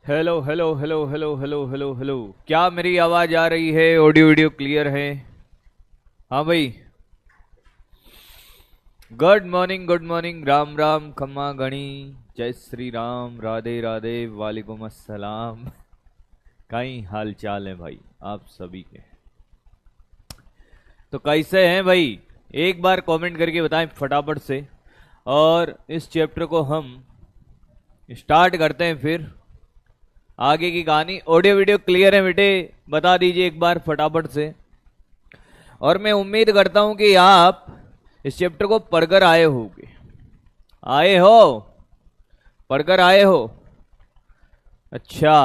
Hello hello hello hello hello hello hello. क्या मेरी आवाज आ रही है? ऑडियो वीडियो क्लियर है? हाँ भाई। गुड मॉर्निंग, राम राम, खम्मा गणी, जय श्री राम, राधे राधे, वालेकुम अस्सलाम। कई हाल चाल है भाई आप सभी के? तो कैसे हैं भाई? एक बार कमेंट करके बताएं फटाफट से। और इस चैप्टर को हम स्टार्ट करते हैं फिर आगे की कहानी। ऑडियो वीडियो क्लियर है बेटे? बता दीजिए एक बार फटाफट से। और मैं उम्मीद करता हूं कि आप इस चैप्टर को पढ़कर आए होंगे। आए हो? पढ़कर आए हो? अच्छा।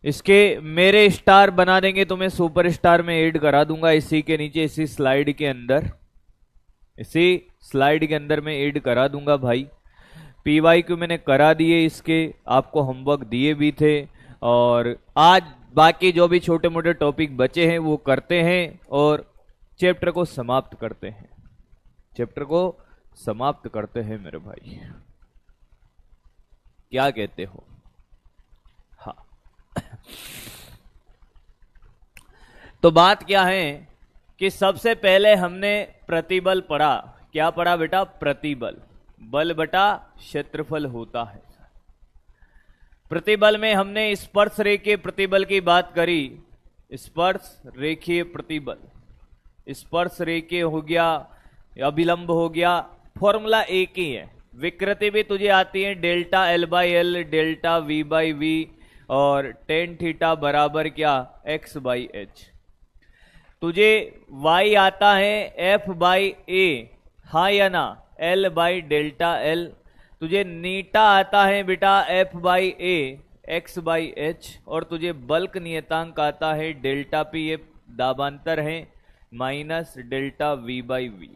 इसके मेरे स्टार बना देंगे तो मैं सुपर स्टार में ऐड करा दूंगा इसी के नीचे, इसी स्लाइड के अंदर। इसी स्लाइड के अंदर मैं ऐड करा दूंगा भाई। PYQ मैंने करा दिए, इसके आपको होमवर्क दिए भी थे। और आज बाकी जो भी छोटे मोटे टॉपिक बचे हैं वो करते हैं और चैप्टर को समाप्त करते हैं। चैप्टर को समाप्त करते हैं मेरे भाई, क्या कहते हो? हाँ। तो बात क्या है कि सबसे पहले हमने प्रतिबल पढ़ा। क्या पढ़ा बेटा? प्रतिबल। बल बटा क्षेत्रफल होता है। प्रतिबल में हमने स्पर्श रेखीय प्रतिबल की बात करी। स्पर्श रेखीय प्रतिबल, स्पर्श रेखीय हो गया, अभिलंब हो गया, फॉर्मूला एक ही है। विकृति भी तुझे आती है, डेल्टा L/L, डेल्टा V/V, और टेन थीटा बराबर क्या? X/H। तुझे Y आता है F/A, हाँ या ना? L/डेल्टा L। तुझे नीटा आता है बेटा F/A, X/H। और तुझे बल्क नियतांक आता है डेल्टा P, ये दाबांतर है, माइनस डेल्टा V/V।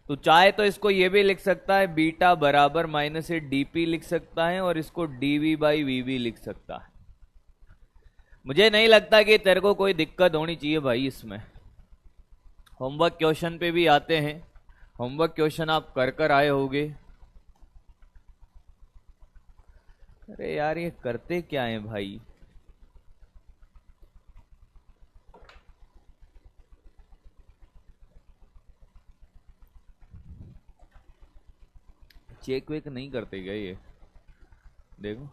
तो चाहे तो इसको ये भी लिख सकता है, बीटा बराबर माइनस ए DP लिख सकता है, और इसको dV/V भी लिख सकता है। मुझे नहीं लगता कि तेरे को कोई दिक्कत होनी चाहिए भाई इसमें। होमवर्क क्वेश्चन पे भी आते हैं, होमवर्क क्वेश्चन आप कर कर आए होगे। अरे यार ये करते क्या है भाई? चेक वेक नहीं करते क्या ये? देखो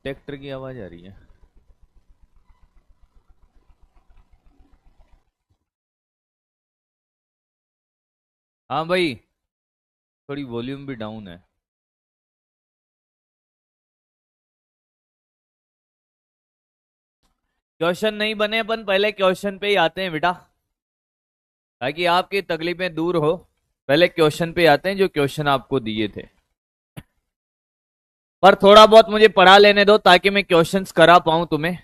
ट्रैक्टर की आवाज आ रही है। हाँ भाई, थोड़ी वॉल्यूम भी डाउन है। क्वेश्चन नहीं बने, अपन पहले क्वेश्चन पे ही आते हैं बेटा, ताकि आपकी तकलीफें दूर हो। पहले क्वेश्चन पे आते हैं जो क्वेश्चन आपको दिए थे। पर थोड़ा बहुत मुझे पढ़ा लेने दो ताकि मैं क्वेश्चंस करा पाऊं तुम्हें।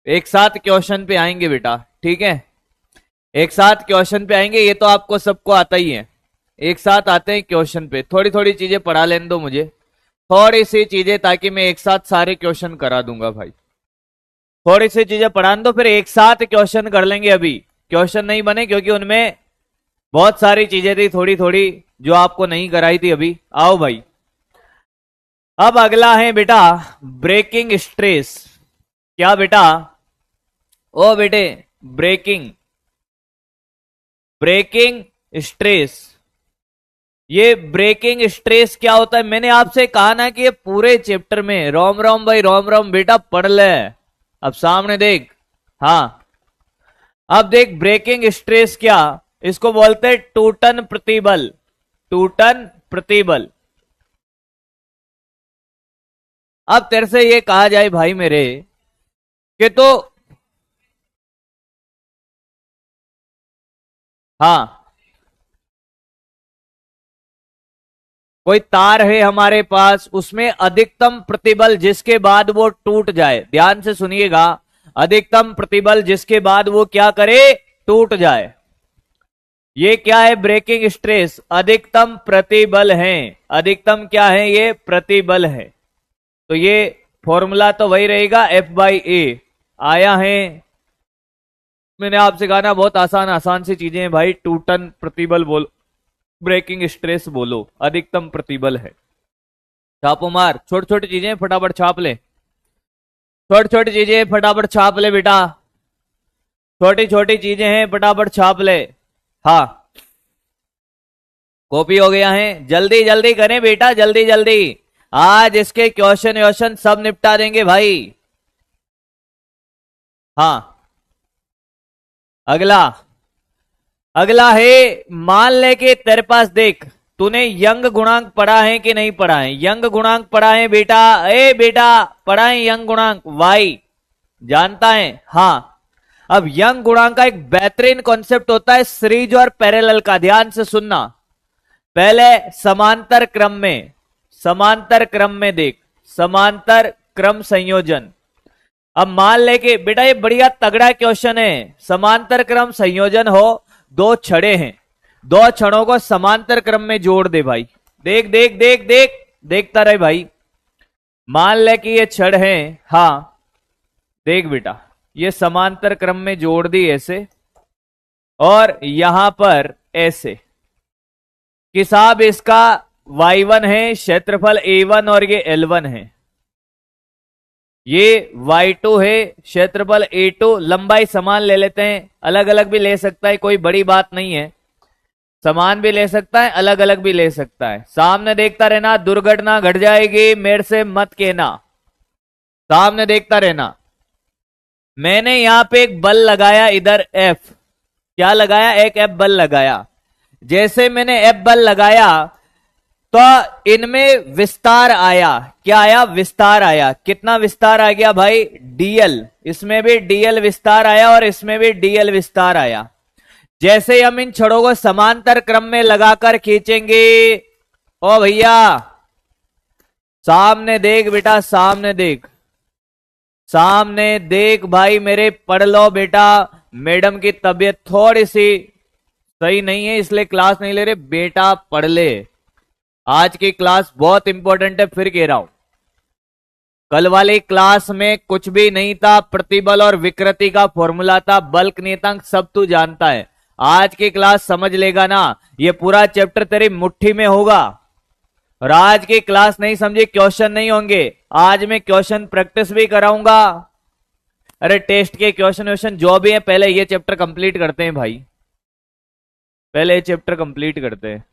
एक साथ क्वेश्चन पे आएंगे बेटा, ठीक है? एक साथ क्वेश्चन पे आएंगे, ये तो आपको सबको आता ही है। एक साथ आते हैं क्वेश्चन पे। थोड़ी थोड़ी चीजें पढ़ा लेने दो मुझे, थोड़ी सी चीजें, ताकि मैं एक साथ सारे क्वेश्चन करा दूंगा भाई। थोड़ी सी चीजें पढ़ा दो, फिर एक साथ क्वेश्चन कर लेंगे। अभी क्वेश्चन नहीं बने क्योंकि उनमें बहुत सारी चीजें थी थोड़ी थोड़ी जो आपको नहीं कराई थी अभी। आओ भाई, अब अगला है बेटा ब्रेकिंग स्ट्रेस। क्या बेटा? ओ बेटे, ब्रेकिंग, ब्रेकिंग स्ट्रेस। ये ब्रेकिंग स्ट्रेस क्या होता है? मैंने आपसे कहा ना कि ये पूरे चैप्टर में, रोम रोम भाई, रोम रोम बेटा, पढ़ ले। अब सामने देख, हाँ अब देख, ब्रेकिंग स्ट्रेस क्या? इसको बोलते हैं टूटन प्रतिबल। टूटन प्रतिबल। अब तेरे से ये कहा जाए भाई मेरे कि तो, हाँ, कोई तार है हमारे पास, उसमें अधिकतम प्रतिबल जिसके बाद वो टूट जाए, ध्यान से सुनिएगा, अधिकतम प्रतिबल जिसके बाद वो क्या करे? टूट जाए। ये क्या है? Breaking stress. अधिकतम प्रतिबल है। अधिकतम क्या है? ये प्रतिबल है। तो ये फॉर्मूला तो वही रहेगा, F/A। आया है, मैंने आपसे कहा ना, बहुत आसान आसान सी चीजें हैं भाई। टूटन प्रतिबल बोलो, ब्रेकिंग स्ट्रेस बोलो, अधिकतम प्रतिबल है। छापो मार, छोटी छोटी चीजें फटाफट छाप ले, छोटी छोटी चीजें फटाफट छाप ले बेटा, छोटी छोटी चीजें हैं फटाफट छाप ले। हाँ कॉपी हो गया है, जल्दी जल्दी करें बेटा, जल्दी जल्दी, आज इसके क्वेश्चन व्वेश्चन सब निपटा देंगे भाई। हाँ अगला, अगला है, मान ले कि तेरे पास देख, तूने यंग गुणांक पढ़ा है कि नहीं पढ़ा है? यंग गुणांक पढ़ा है बेटा, ए बेटा पढ़ा है यंग गुणांक, वाई जानता है? हाँ अब यंग गुणांक का एक बेहतरीन कॉन्सेप्ट होता है सीरीज और पैरेलल का, ध्यान से सुनना। पहले समांतर क्रम में, समांतर क्रम में देख, समांतर क्रम संयोजन। अब मान ले कि बेटा ये बढ़िया तगड़ा क्वेश्चन है, समांतर क्रम संयोजन हो, दो छड़े हैं, दो छड़ों को समांतर क्रम में जोड़ दे भाई, देख देख देख देख, देखता रहे भाई। मान ले कि ये छड़ है, हाँ देख बेटा ये समांतर क्रम में जोड़ दी ऐसे, और यहां पर ऐसे कि साहब इसका y1 है क्षेत्रफल a1 और ये l1 है, ये y2 है क्षेत्रफल a2, लंबाई समान ले लेते हैं, अलग अलग भी ले सकता है, कोई बड़ी बात नहीं है, समान भी ले सकता है अलग अलग भी ले सकता है। सामने देखता रहना, दुर्घटना घट जाएगी मेरे से मत कहना, सामने देखता रहना। मैंने यहां पे एक बल लगाया इधर F, क्या लगाया? एक F बल लगाया। जैसे मैंने F बल लगाया तो इनमें विस्तार आया, क्या आया? विस्तार आया। कितना विस्तार आ गया भाई? dl, इसमें भी dl विस्तार आया और इसमें भी dl विस्तार आया। जैसे हम इन छड़ों को समांतर क्रम में लगाकर खींचेंगे, ओ भैया सामने देख बेटा, सामने देख, सामने देख भाई मेरे, पढ़ लो बेटा। मैडम की तबीयत थोड़ी सी सही नहीं है इसलिए क्लास नहीं ले रहे, बेटा पढ़ ले, आज की क्लास बहुत इंपॉर्टेंट है, फिर कह रहा हूं। कल वाली क्लास में कुछ भी नहीं था, प्रतिबल और विकृति का फॉर्मूला था, बल्क नियतांक सब तू जानता है। आज की क्लास समझ लेगा ना, ये पूरा चैप्टर तेरी मुट्ठी में होगा। और आज की क्लास नहीं समझी, क्वेश्चन नहीं होंगे, आज मैं क्वेश्चन प्रैक्टिस भी कराऊंगा। अरे टेस्ट के क्वेश्चन व्वेश्चन जो भी है, पहले ये चैप्टर कंप्लीट करते हैं भाई, पहले ये चैप्टर कंप्लीट करते हैं।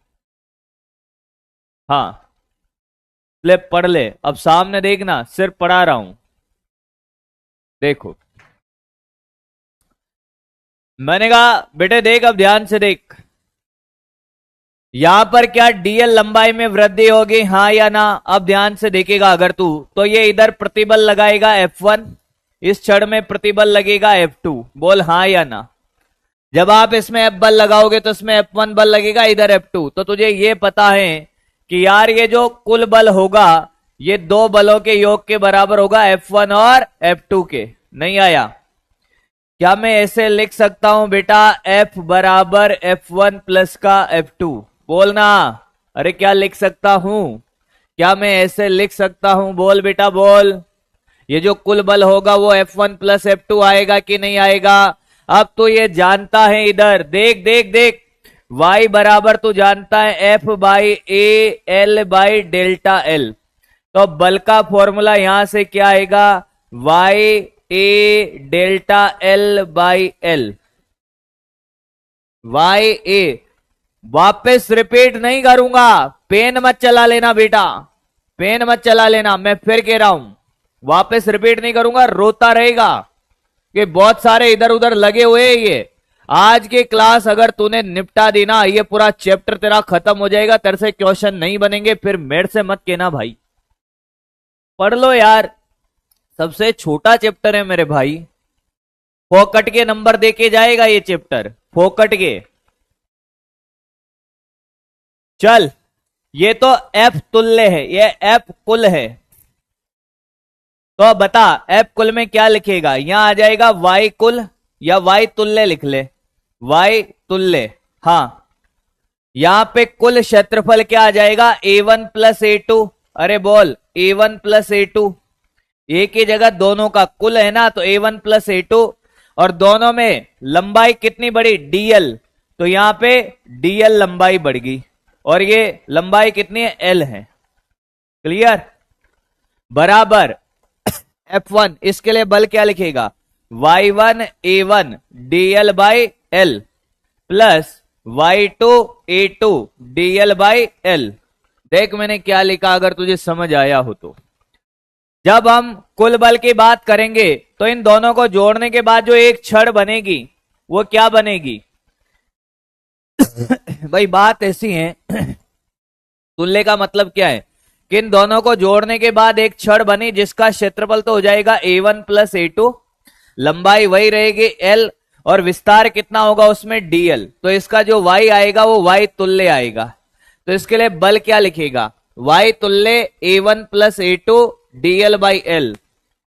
हाँ ले पढ़ ले, अब सामने देखना, सिर्फ पढ़ा रहा हूं। देखो मैंने कहा बेटे देख, अब ध्यान से देख, यहां पर क्या dl लंबाई में वृद्धि होगी, हाँ या ना? अब ध्यान से देखेगा अगर तू, तो ये इधर प्रतिबल लगाएगा F1, इस छड़ में प्रतिबल लगेगा F2, बोल हाँ या ना? जब आप इसमें F बल लगाओगे तो इसमें F1 बल लगेगा, इधर F2, तो तुझे ये पता है कि यार ये जो कुल बल होगा ये दो बलों के योग के बराबर होगा, F1 और F2 के। नहीं आया? क्या मैं ऐसे लिख सकता हूं बेटा, F बराबर F1 प्लस का F2? बोलना, अरे क्या लिख सकता हूं? क्या मैं ऐसे लिख सकता हूं? बोल बेटा बोल। ये जो कुल बल होगा वो F1 प्लस F2 आएगा कि नहीं आएगा? अब तो ये जानता है, इधर देख देख देख, y बराबर तू जानता है F by A L by delta L, तो बल का फॉर्मूला यहां से क्या आएगा? y A delta L by L, y ए। वापस रिपीट नहीं करूंगा, पेन मत चला लेना बेटा, पेन मत चला लेना, मैं फिर कह रहा हूं, वापस रिपीट नहीं करूंगा, रोता रहेगा कि बहुत सारे इधर उधर लगे हुए हैं। ये आज की क्लास अगर तूने निपटा दी ना, ये पूरा चैप्टर तेरा खत्म हो जाएगा, तेरे से क्वेश्चन नहीं बनेंगे, फिर मेरे से मत कहना भाई। पढ़ लो यार, सबसे छोटा चैप्टर है मेरे भाई, फोकट के नंबर देके जाएगा ये चैप्टर, फोकट के। चल ये तो F तुल्य है, ये F कुल है, तो बता F कुल में क्या लिखेगा? यहां आ जाएगा Y कुल या Y तुल्य लिख ले, Y तुल्य। हाँ यहां पे कुल क्षेत्रफल क्या आ जाएगा? A1 प्लस A2, अरे बोल A1 प्लस A2, एक ही जगह दोनों का कुल है ना, तो A1 प्लस A2, और दोनों में लंबाई कितनी बढ़ी? dl, तो यहां पे dl लंबाई बढ़ गई, और ये लंबाई कितनी है? l है। क्लियर? बराबर F1, इसके लिए बल क्या लिखेगा? Y1 A1 dl by L plus Y2 A2 dl by L. देख मैंने क्या लिखा, अगर तुझे समझ आया हो तो। जब हम कुल बल की बात करेंगे तो इन दोनों को जोड़ने के बाद जो एक छड़ बनेगी वो क्या बनेगी? भाई बात ऐसी है, तुल्य का मतलब क्या है कि इन दोनों को जोड़ने के बाद एक छड़ बनी जिसका क्षेत्रफल तो हो जाएगा A1 प्लस A2, लंबाई वही रहेगी L, और विस्तार कितना होगा उसमें dl। तो इसका जो y आएगा वो y तुल्य आएगा। तो इसके लिए बल क्या लिखेगा? y तुल्य A1 plus A2 dl by L.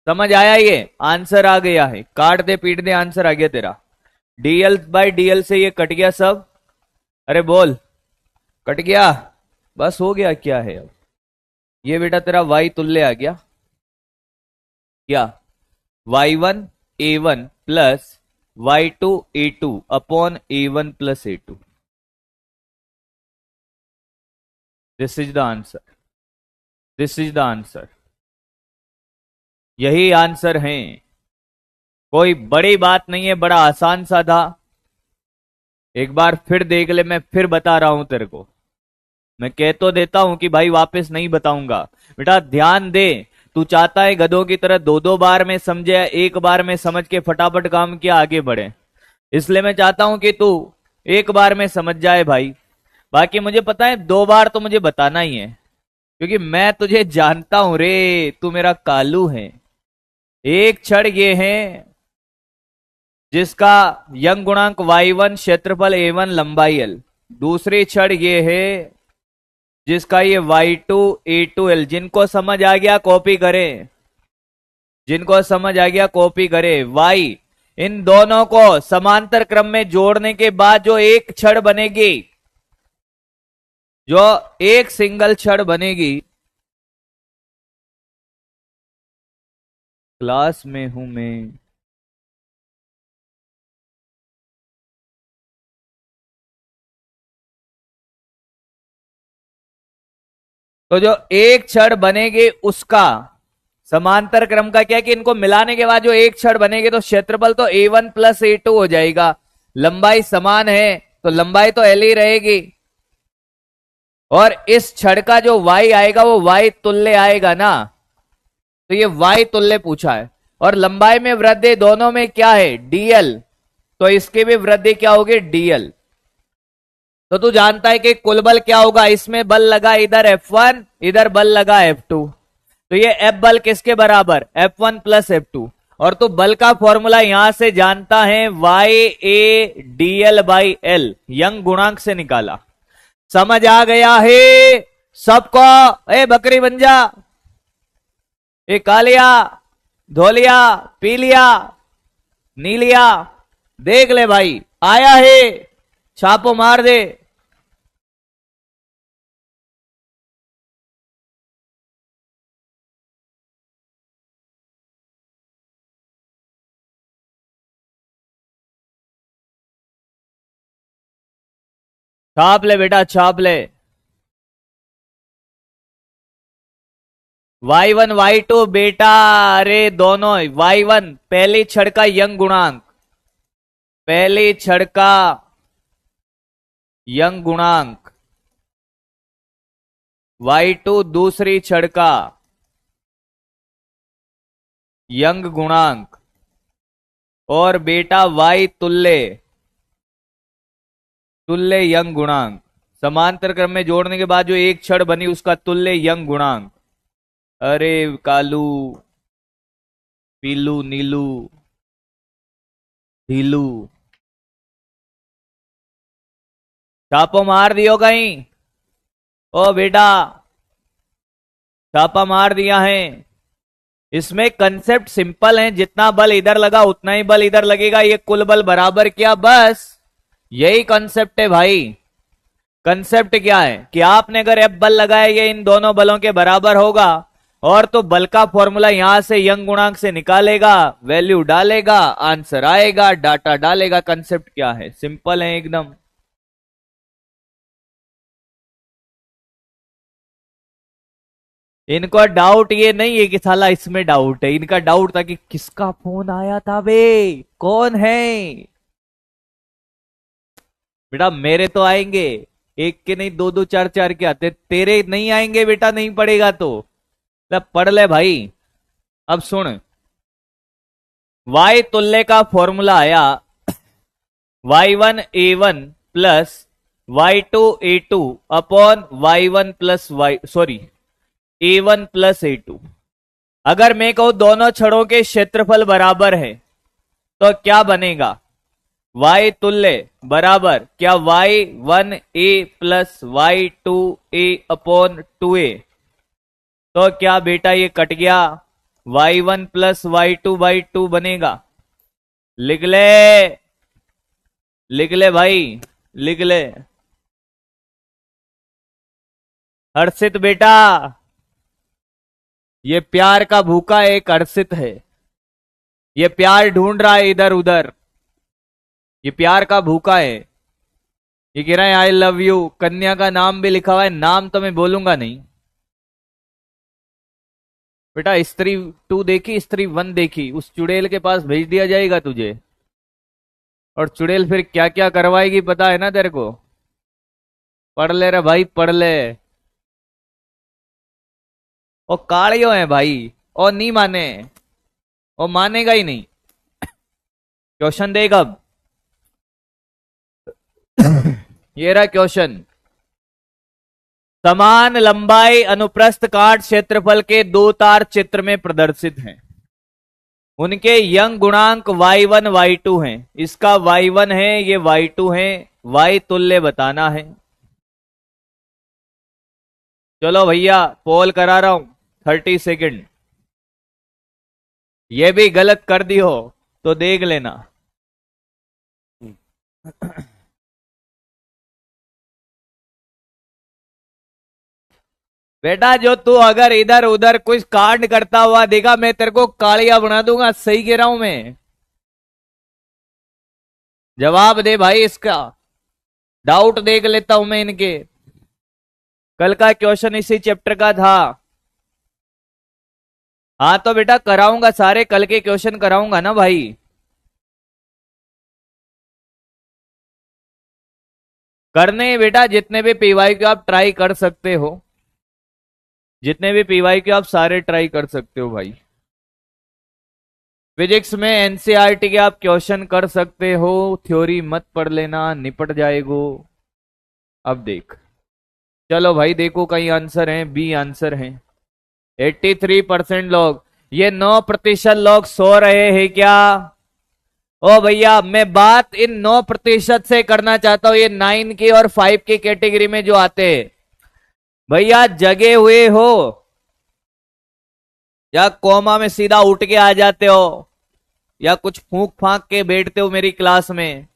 समझ आया? ये आंसर आ गया है, काट दे पीट दे, आंसर आ गया तेरा। dl बाई dl से ये कट गया सब। अरे बोल, कट गया? बस हो गया। क्या है अब ये बेटा तेरा y तुल्य आ गया क्या? y1 a1 plus y2 a2 upon a1 plus a2। This is the answer, this is the answer, यही आंसर है। कोई बड़ी बात नहीं है, बड़ा आसान सा था। एक बार फिर देख ले, मैं फिर बता रहा हूं तेरे को। मैं कह तो देता हूं कि भाई वापस नहीं बताऊंगा। बेटा ध्यान दे, तू चाहता है गधों की तरह दो दो बार में समझे, एक बार में समझ के फटाफट काम किया आगे बढ़े। इसलिए मैं चाहता हूं कि तू एक बार में समझ जाए भाई। बाकी मुझे पता है दो बार तो मुझे बताना ही है, क्योंकि मैं तुझे जानता हूं रे, तू मेरा कालू है। एक क्षण ये है जिसका यंग गुणांक y1 क्षेत्रफल a1 लंबाई l। दूसरी क्षण ये है जिसका ये y2 a2l। जिनको समझ आ गया कॉपी करें, जिनको समझ आ गया कॉपी करें। y इन दोनों को समांतर क्रम में जोड़ने के बाद जो एक छड़ बनेगी, जो एक सिंगल छड़ बनेगी। क्लास में हूं मैं। तो जो एक छड़ बनेगी उसका समांतर क्रम का क्या कि इनको मिलाने के बाद जो एक छड़ बनेगी तो क्षेत्रफल तो a1 प्लस a2 हो जाएगा। लंबाई समान है तो लंबाई तो l ही रहेगी, और इस छड़ का जो y आएगा वो y तुल्य आएगा ना। तो ये y तुल्य पूछा है, और लंबाई में वृद्धि दोनों में क्या है? dl। तो इसकी भी वृद्धि क्या होगी? dl। तो तू जानता है कि कुल बल क्या होगा? इसमें बल लगा इधर F1, इधर बल लगा F2। तो ये F बल किसके बराबर? F1 plus F2। और तू बल का फॉर्मूला यहां से जानता है, y a dl by L, young गुणांक से निकाला। समझ आ गया है सबको? ए बकरी बन जा, ए कालिया, धोलिया, पीलिया, नीलिया, देख ले भाई आया है, छापो मार दे। छाप ले बेटा, छाप ले। y1 y2 बेटा, अरे दोनों y1 पहली छड़ का यंग गुणांक, पहली छड़ का यंग गुणांक, y2 दूसरी छड़ का यंग गुणांक, और बेटा y तुल्य, तुल्य यंग गुणांक। समांतर क्रम में जोड़ने के बाद जो एक छड़ बनी उसका तुल्य यंग गुणांक। अरे कालू, पीलू, नीलू, ढीलू, छापो मार दियो कहीं? ओ बेटा छापा मार दिया है। इसमें कंसेप्ट सिंपल है, जितना बल इधर लगा उतना ही बल इधर लगेगा, ये कुल बल बराबर क्या, बस यही कंसेप्ट है भाई। कंसेप्ट क्या है कि आपने अगर F बल लगाया ये इन दोनों बलों के बराबर होगा, और तो बल का फॉर्मूला यहां से यंग गुणांक से निकालेगा, वैल्यू डालेगा, आंसर आएगा, डाटा डालेगा। कंसेप्ट क्या है? सिंपल है एकदम। इनको डाउट ये नहीं है कि साला इसमें डाउट है, इनका डाउट था कि किसका फोन आया था बे, कौन है। बेटा मेरे तो आएंगे, एक के नहीं दो दो चार चार के आते, तेरे नहीं आएंगे बेटा, नहीं पड़ेगा तो पढ़ ले भाई। अब सुन, y तुल्य का फॉर्मूला आया y1 a1 plus y2 a2 upon y1 plus a1 plus a2। अगर मैं कहूं दोनों छड़ों के क्षेत्रफल बराबर है तो क्या बनेगा, y तुल्य बराबर क्या y1 a plus y2 a upon 2a। तो क्या बेटा ये कट गया, y1 प्लस y2 बनेगा। लिख ले, लिख ले भाई, लिख ले। हर्षित बेटा, ये प्यार का भूखा एक हर्षित है, ये प्यार ढूंढ रहा है इधर उधर, ये प्यार का भूखा है। ये कह रहा है आई लव यू, कन्या का नाम भी लिखा हुआ है, नाम तो मैं बोलूंगा नहीं। बेटा स्त्री 2 देखी, स्त्री 1 देखी, उस चुड़ैल के पास भेज दिया जाएगा तुझे, और चुड़ैल फिर क्या क्या करवाएगी पता है ना तेरे को। पढ़ ले रे भाई, पढ़ ले। ओ कालियो है भाई, और नहीं माने, और मानेगा ही नहीं। क्वेश्चन देख अब। ये रहा क्वेश्चन, समान लंबाई अनुप्रस्थ काट क्षेत्रफल के दो तार चित्र में प्रदर्शित हैं, उनके यंग गुणांक y1 y2 हैं। इसका y1 है, ये y2 है, y तुल्य बताना है। चलो भैया पोल करा रहा हूं 30 सेकंड, ये भी गलत कर दी हो तो देख लेना। बेटा जो तू अगर इधर उधर कुछ कांड करता हुआ देखा, मैं तेरे को कालिया बना दूंगा, सही कह रहा हूं मैं। जवाब दे भाई इसका, डाउट देख लेता हूं मैं इनके। कल का क्वेश्चन इसी चैप्टर का था। हाँ तो बेटा कराऊंगा, सारे कल के क्वेश्चन कराऊंगा ना भाई। करने बेटा जितने भी पीवाई को आप ट्राई कर सकते हो, जितने भी पीवाई के आप सारे ट्राई कर सकते हो भाई। फिजिक्स में एनसीईआरटी के आप क्वेश्चन कर सकते हो, थ्योरी मत पढ़ लेना, निपट जाएगो। अब देख, चलो भाई देखो कई आंसर हैं, बी आंसर हैं। 83% लोग, ये 9% लोग सो रहे हैं क्या। ओ भैया मैं बात इन 9% से करना चाहता हूं, ये 9 की और 5 की कैटेगरी में जो आते हैं। भैया जगे हुए हो या कोमा में सीधा उठ के आ जाते हो, या कुछ फूंक फांक के बैठते हो मेरी क्लास में,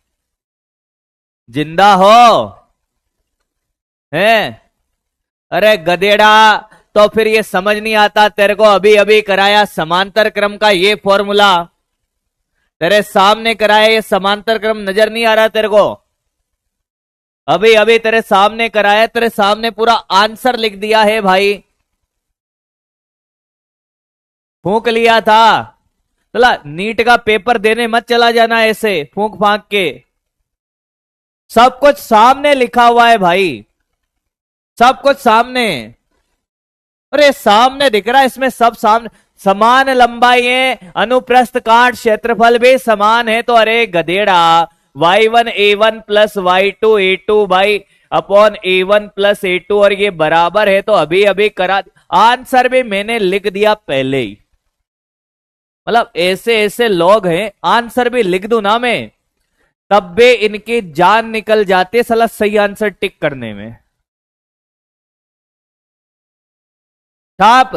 जिंदा हो हैं। अरे गधेड़ा, तो फिर ये समझ नहीं आता तेरे को, अभी अभी कराया समांतर क्रम का ये फॉर्मूला, तेरे सामने कराया, ये समांतर क्रम नजर नहीं आ रहा तेरे को। अभी अभी तेरे सामने कराया, तेरे सामने पूरा आंसर लिख दिया है भाई, फूंक लिया था। चला नीट का पेपर देने मत चला जाना ऐसे फूंक फांक के, सब कुछ सामने लिखा हुआ है भाई, सब कुछ सामने। अरे सामने दिख रहा है, इसमें सब सामने। समान लंबाई है, अनुप्रस्थ काट क्षेत्रफल भी समान है, तो अरे गधेड़ा y1 a1 plus y2 a2 by upon a1 plus a2, और ये बराबर है, तो अभी अभी करा, आंसर भी मैंने लिख दिया पहले ही। मतलब ऐसे ऐसे लोग हैं, आंसर भी लिख दूं ना मैं तब भी इनकी जान निकल जाती साला सही आंसर टिक करने में। छाप,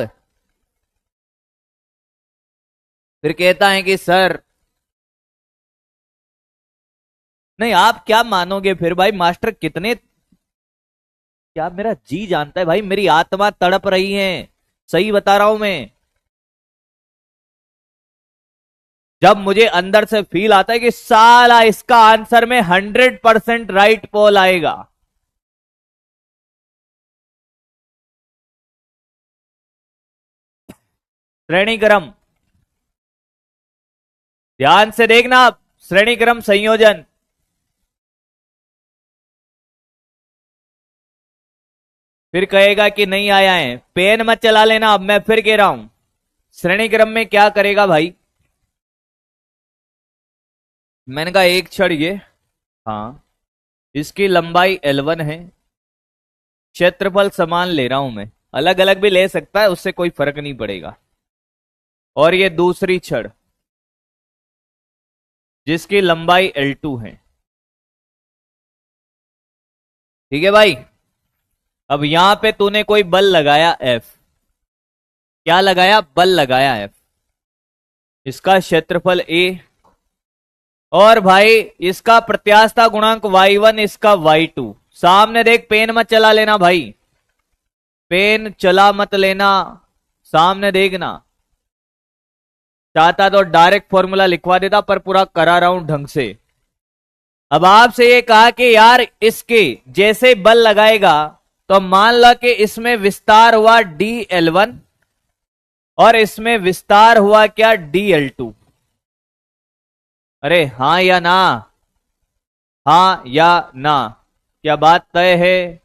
फिर कहता है कि सर नहीं, आप क्या मानोगे फिर भाई, मास्टर कितने, क्या मेरा जी जानता है भाई, मेरी आत्मा तड़प रही है, सही बता रहा हूं मैं। जब मुझे अंदर से फील आता है कि साला इसका आंसर में 100% राइट पोल आएगा, श्रेणी क्रम, ध्यान से देखना आप, श्रेणी क्रम संयोजन। फिर कहेगा कि नहीं आया है, पेन मत चला लेना। अब मैं फिर कह रहा हूं, श्रेणी क्रम में क्या करेगा भाई, मैंने कहा एक छड़ ये, हाँ, इसकी लंबाई L1 है, क्षेत्रफल समान ले रहा हूं मैं, अलग अलग भी ले सकता है, उससे कोई फर्क नहीं पड़ेगा। और ये दूसरी छड़ जिसकी लंबाई L2 है। ठीक है भाई। अब यहां पे तूने कोई बल लगाया F, क्या लगाया, बल लगाया F, इसका क्षेत्रफल A, और भाई इसका प्रत्यास्थता गुणांक y1, इसका y2। सामने देख, पेन मत चला लेना भाई, पेन चला मत लेना, सामने देखना। चाहता तो डायरेक्ट फॉर्मूला लिखवा देता, पर पूरा करा रहा हूं ढंग से। अब आपसे ये कहा कि यार इसके जैसे बल लगाएगा तो मान लो कि इसमें विस्तार हुआ dl1 और इसमें विस्तार हुआ क्या, dl2। अरे हाँ या ना, हाँ या ना, क्या बात तय है,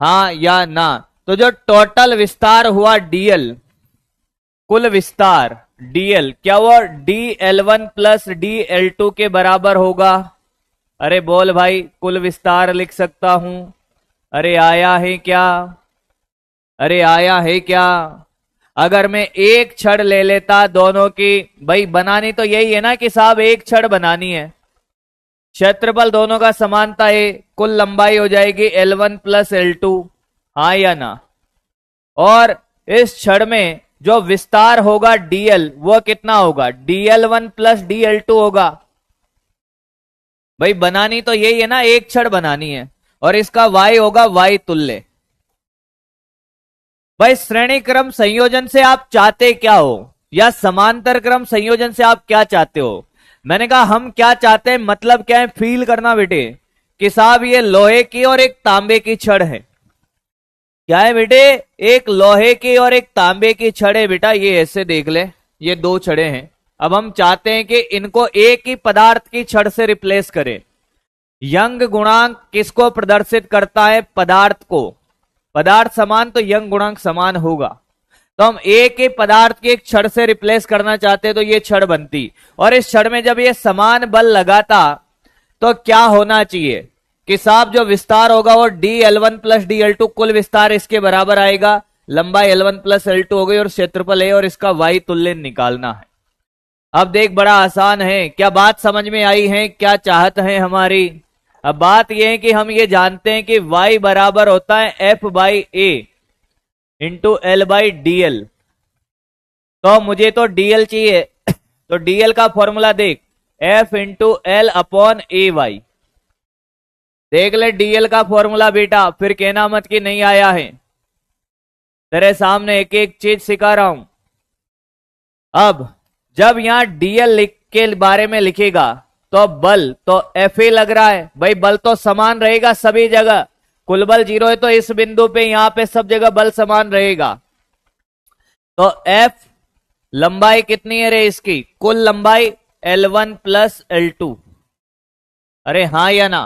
हाँ या ना। तो जो टोटल विस्तार हुआ dl, कुल विस्तार dl, क्या वो dl1 प्लस dl2 के बराबर होगा? अरे बोल भाई, कुल विस्तार लिख सकता हूं। अरे आया है क्या, अरे आया है क्या? अगर मैं एक छड़ ले लेता दोनों की, भाई बनानी तो यही है ना कि साहब एक छड़ बनानी है, क्षेत्रफल दोनों का समानता है, कुल लंबाई हो जाएगी L1 प्लस L2, हाँ या ना। और इस छड़ में जो विस्तार होगा dl, वो कितना होगा, dl1 प्लस dl2 होगा। भाई बनानी तो यही है ना, एक छड़ बनानी है, और इसका y होगा y तुल्य। भाई श्रेणी क्रम संयोजन से आप चाहते क्या हो, या समांतर क्रम संयोजन से आप क्या चाहते हो? मैंने कहा हम क्या चाहते हैं, मतलब क्या है, फील करना बेटे कि साहब ये लोहे की और एक तांबे की छड़ है। क्या है बेटे, एक लोहे की और एक तांबे की छड़ है बेटा, ये ऐसे देख ले, ये दो छड़े हैं। अब हम चाहते हैं कि इनको एक ही पदार्थ की छड़ से रिप्लेस करें। यंग गुणांक किसको प्रदर्शित करता है, पदार्थ को। पदार्थ समान तो यंग गुणांक समान होगा। तो हम एक ही पदार्थ की एक छड़ से रिप्लेस करना चाहते तो ये छड़ बनती, और इस छड़ में जब ये समान बल लगाता तो क्या होना चाहिए कि साहब जो विस्तार होगा वो dl1 प्लस dl2, कुल विस्तार इसके बराबर आएगा, लंबाई L1 प्लस L2 हो गई, और क्षेत्रफल है, और इसका y तुल्य निकालना है। अब देख बड़ा आसान है, क्या बात समझ में आई है, क्या चाहत है हमारी? अब बात यह है कि हम ये जानते हैं कि y बराबर होता है f by a into L by dl। तो मुझे तो dl चाहिए, तो dl का फॉर्मूला देख, f इंटू एल अपॉन ए वाई। देख ले dl का फॉर्मूला बेटा, फिर कहना मत कि नहीं आया है, तेरे सामने एक एक चीज सिखा रहा हूं। अब जब यहां dl लिख के बारे में लिखेगा तो बल तो Fa लग रहा है, भाई बल तो समान रहेगा सभी जगह, कुल बल 0 है तो इस बिंदु पे यहां पे सब जगह बल समान रहेगा। तो F लंबाई कितनी है रे इसकी, कुल लंबाई L1 प्लस L2। अरे हाँ या ना,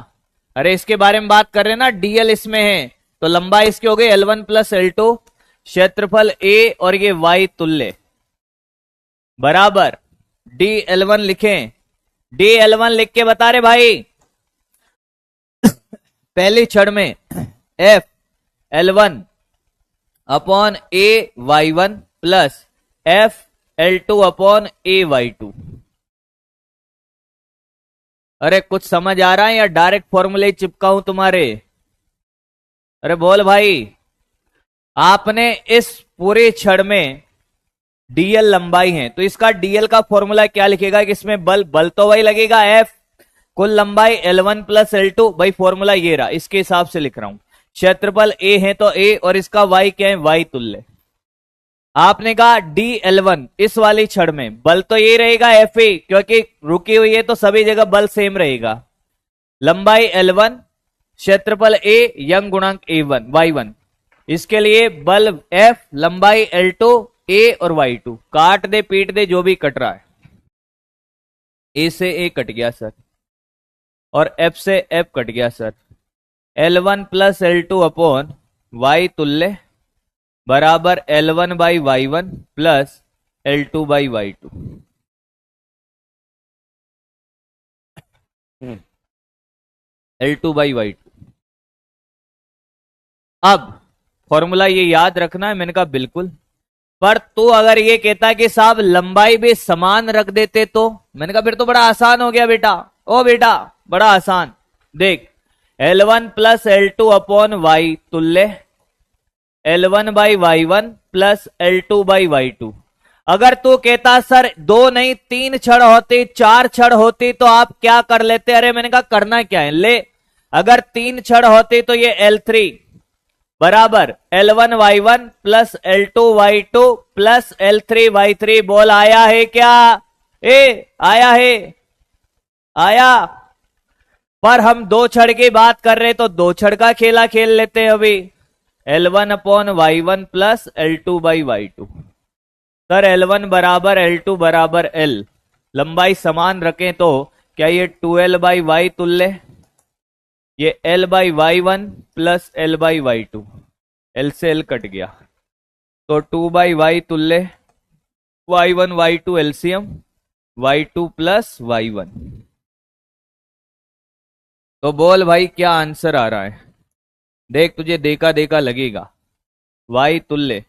अरे इसके बारे में बात कर रहे हैं ना, dl इसमें है तो लंबाई इसकी हो गई L1 प्लस L2, क्षेत्रफल A और ये y तुल्य बराबर dl1 लिखें। dl1 लिख के बता रहे भाई, पहली छड़ में f L1 upon a y1 plus f L2 upon a y2। अरे कुछ समझ आ रहा है या डायरेक्ट फॉर्मूले चिपकाऊं तुम्हारे? अरे बोल भाई, आपने इस पूरे छड़ में dl लंबाई है तो इसका dl का फॉर्मूला क्या लिखेगा कि इसमें बल तो वही लगेगा f, कुल लंबाई L1 प्लस L2, भाई फॉर्मूला ये रहा, इसके हिसाब से लिख रहा हूं। क्षेत्रफल a है तो a, और इसका y क्या है, y तुल्य। आपने कहा dl1 इस वाली छड़ में बल तो ये रहेगा fa, क्योंकि रुकी हुई है तो सभी जगह बल सेम रहेगा, लंबाई L1, क्षेत्रफल a, यंग गुणांक a1 y1। इसके लिए बल F, लंबाई L2, ए और y2 काट दे पीट दे जो भी कट रहा है। ए से ए कट गया सर और एफ से एफ कट गया sir. L1 plus L2 upon y तुल्य बराबर L1 by y1 plus L2 by y2। L2 by y2। अब फॉर्मूला ये याद रखना है। मैंने कहा बिल्कुल, पर तू अगर ये कहता कि साहब लंबाई भी समान रख देते तो, मैंने कहा फिर तो बड़ा आसान हो गया बेटा। ओ बेटा बड़ा आसान, देख L1 plus L2 upon y तुल्य L1 by y1 plus L2 by y2। अगर तू कहता सर दो नहीं तीन छड़ होती चार छड़ होती तो आप क्या कर लेते, अरे मैंने कहा करना क्या है, ले अगर तीन छड़ होती तो ये L3 बराबर L1 y1 plus L2 y2 plus L3 y3। बोल आया है क्या? आया है, आया। पर हम दो छड़ की बात कर रहे तो दो छड़ का खेला खेल लेते हैं अभी। L1 upon y1 plus L2 by y2। Sir L1 बराबर L2 बराबर L, लंबाई समान रखें तो क्या ये 2L बाई y तुल्य, ये L by y1 plus L by y2, L से L कट गया तो 2 बाई y तुल्य y1 y2 LCM y2 plus y1। तो बोल भाई क्या आंसर आ रहा है? देख तुझे देखा देखा लगेगा। y तुल्य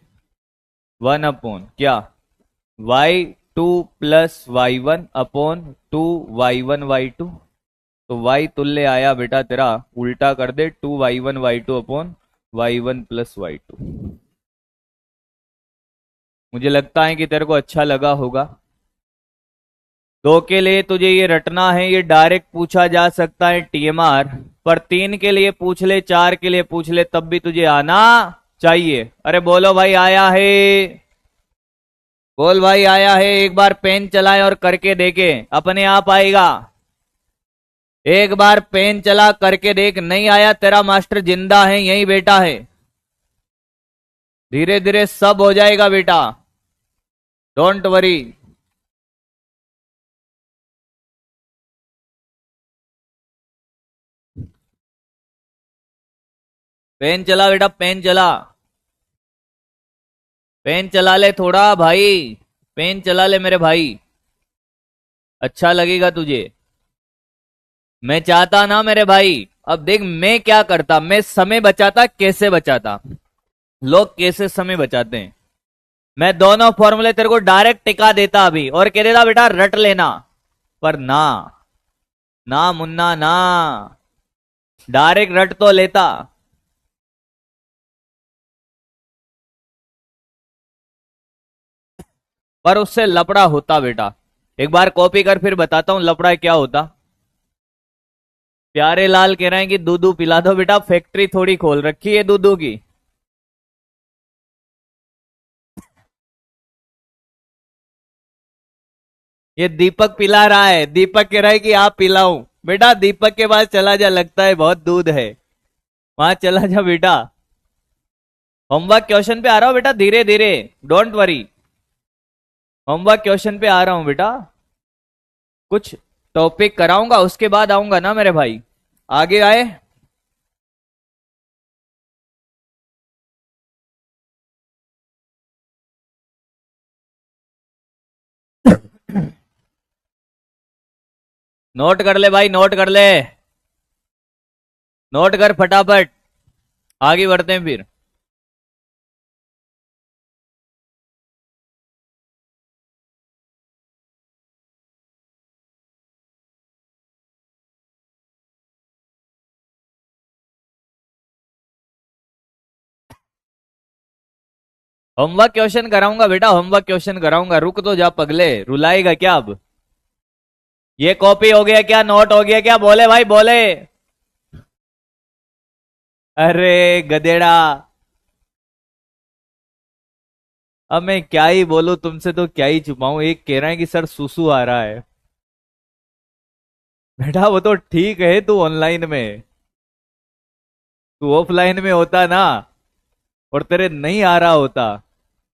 1 अपॉन क्या y2 plus y1 upon 2 y1 y2। तो y तुल्य आया बेटा तेरा, उल्टा कर दे 2 y1 y2 upon y1 plus y2। मुझे लगता है कि तेरे को अच्छा लगा होगा। दो के लिए तुझे ये रटना है, ये डायरेक्ट पूछा जा सकता है टीएमआर, पर तीन के लिए पूछ ले चार के लिए पूछ ले तब भी तुझे आना चाहिए। अरे बोलो भाई आया है, बोल भाई आया है। एक बार पेन चलाए और करके देखे, अपने आप आएगा। एक बार पेन चला करके देख, नहीं आया तेरा मास्टर जिंदा है, यही बेटा है। धीरे धीरे सब हो जाएगा बेटा, डोंट वरी। पेन चला बेटा, पेन चला, पेन चला ले थोड़ा भाई, पेन चला ले मेरे भाई, अच्छा लगेगा तुझे। मैं चाहता ना मेरे भाई, अब देख मैं क्या करता, मैं समय बचाता। कैसे बचाता? लोग कैसे समय बचाते हैं। मैं दोनों फॉर्मूले तेरे को डायरेक्ट टिका देता अभी और कह देता बेटा रट लेना, पर ना ना मुन्ना ना, डायरेक्ट रट तो लेता। पर उससे लपड़ा होता बेटा। एक बार कॉपी कर फिर बताता हूं लपड़ा क्या होता। प्यारे लाल कह रहे हैं कि दूध पिला दो बेटा, फैक्ट्री थोड़ी खोल रखी है दूध की। ये दीपक पिला रहा है, दीपक कह रहा है कि आप पिलाऊं। बेटा दीपक के पास चला जा, लगता है बहुत दूध है, वहां चला जा बेटा। होमवर्क क्वेश्चन पे आ रहा हूं बेटा, धीरे धीरे, डोंट वरी। होमवर्क क्वेश्चन पे आ रहा हूं बेटा, कुछ टॉपिक कराऊंगा उसके बाद आऊंगा ना मेरे भाई। आगे आए। नोट कर ले भाई, नोट कर ले, नोट कर फटाफट, आगे बढ़ते हैं फिर। होमवर्क क्वेश्चन कराऊंगा बेटा, होमवर्क क्वेश्चन कराऊंगा, रुक तो जा पगले, रुलाएगा क्या अब? ये कॉपी हो गया क्या, नोट हो गया क्या? बोले भाई बोले। अरे गधेड़ा, अब मैं क्या ही बोलूं तुमसे, तो क्या ही छुपाऊं। एक कह रहा है कि सर सुसु आ रहा है। बेटा वो तो ठीक है, तू ऑनलाइन में, तू ऑफलाइन में होता ना और तेरे नहीं आ रहा होता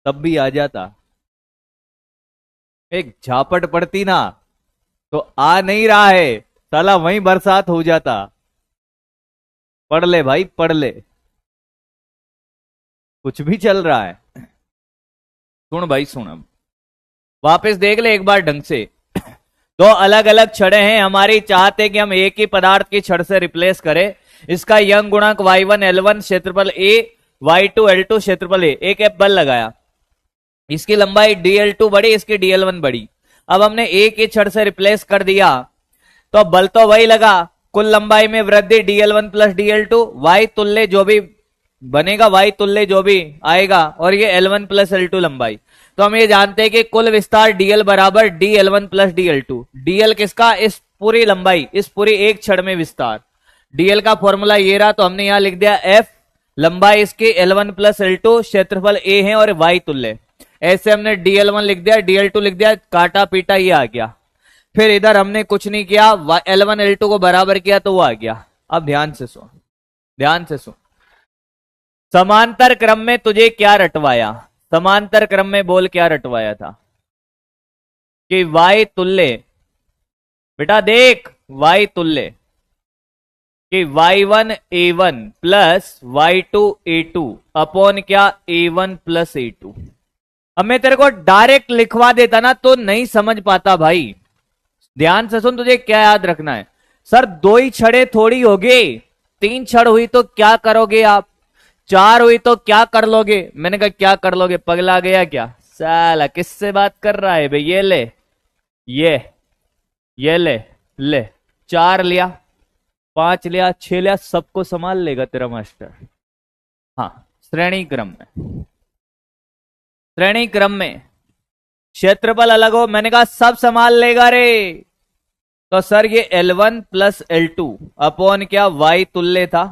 तब भी आ जाता। एक झापट पड़ती ना तो आ नहीं रहा है, साला वहीं बरसात हो जाता। पढ़ ले भाई पढ़ ले, कुछ भी चल रहा है। सुन भाई सुन, अब वापस देख ले एक बार ढंग से। दो अलग अलग छड़ें हैं, हमारी चाहत है कि हम एक ही पदार्थ की छड़ से रिप्लेस करें। इसका यंग गुणांक y1 L1 क्षेत्रफल a, y2 L2 क्षेत्रफल a। एक बल लगाया, इसकी लंबाई dl2 बढ़ी, इसकी dl1 बढ़ी। अब हमने एक ही छड़ से रिप्लेस कर दिया तो अब बल तो वही लगा, कुल लंबाई में वृद्धि dl1 प्लस dl2, y तुल्य जो भी बनेगा, y तुल्य जो भी आएगा, और ये L1 प्लस L2 लंबाई। तो हम ये जानते हैं कि कुल विस्तार dl बराबर dl1 प्लस dl2। dl किसका? इस पूरी लंबाई, इस पूरी एक छड़ में विस्तार। dl का फॉर्मूला ये रहा, तो हमने यहां लिख दिया f, लंबाई इसकी L1 प्लस L2, क्षेत्रफल a है और y तुल्य। ऐसे हमने dl1 लिख दिया, dl2 लिख दिया, काटा पीटा ये आ गया। फिर इधर हमने कुछ नहीं किया, L1 L2 को बराबर किया तो वो आ गया। अब ध्यान से सुन, ध्यान से सुन। समांतर क्रम में तुझे क्या रटवाया? समांतर क्रम में बोल क्या रटवाया था? कि y तुल्य, बेटा देख, y तुल्य कि y1 a1 plus y2 a2 upon क्या a1 प्लस a2। अब मैं तेरे को डायरेक्ट लिखवा देता ना तो नहीं समझ पाता भाई। ध्यान से सुन, तुझे क्या याद रखना है। सर दो ही छड़े थोड़ी होगी, 3 छड़ हुई तो क्या करोगे आप, 4 हुई तो क्या कर लोगे? मैंने कहा क्या कर लोगे, पगला गया क्या साला, किससे बात कर रहा है भाई? ये ले, ये ले 4 लिया, 5 लिया, 6 लिया, सबको संभाल लेगा तेरा मास्टर। हाँ, श्रेणी क्रम में, श्रेणी क्रम में क्षेत्रफल अलग हो, मैंने कहा सब संभाल लेगा रे। तो सर ये L1 प्लस L2 अपॉन क्या y तुल्य था,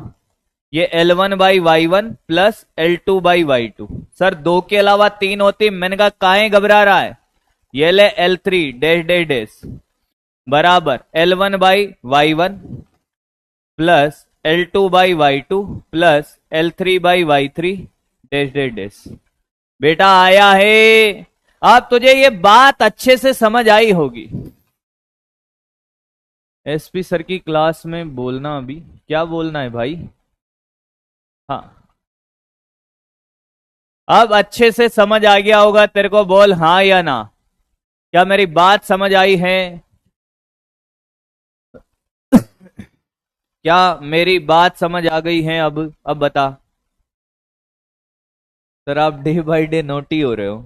ये L1 by y1 plus L2 by y2। Sir 2 के अलावा 3 होती, मैंने कहा काहे घबरा रहा है, ये ले L3 डैश डैश डैश बराबर L1 by y1 plus L2 by y2 plus L3 by y3 dash dash dash. बेटा आया है, अब तुझे ये बात अच्छे से समझ आई होगी। एसपी सर की क्लास में बोलना, अभी क्या बोलना है भाई? हाँ, अब अच्छे से समझ आ गया होगा तेरे को, बोल हाँ या ना। क्या मेरी बात समझ आई है? क्या मेरी बात समझ आ गई है? अब बता। सर आप डे बाय डे नोटी हो रहे हो।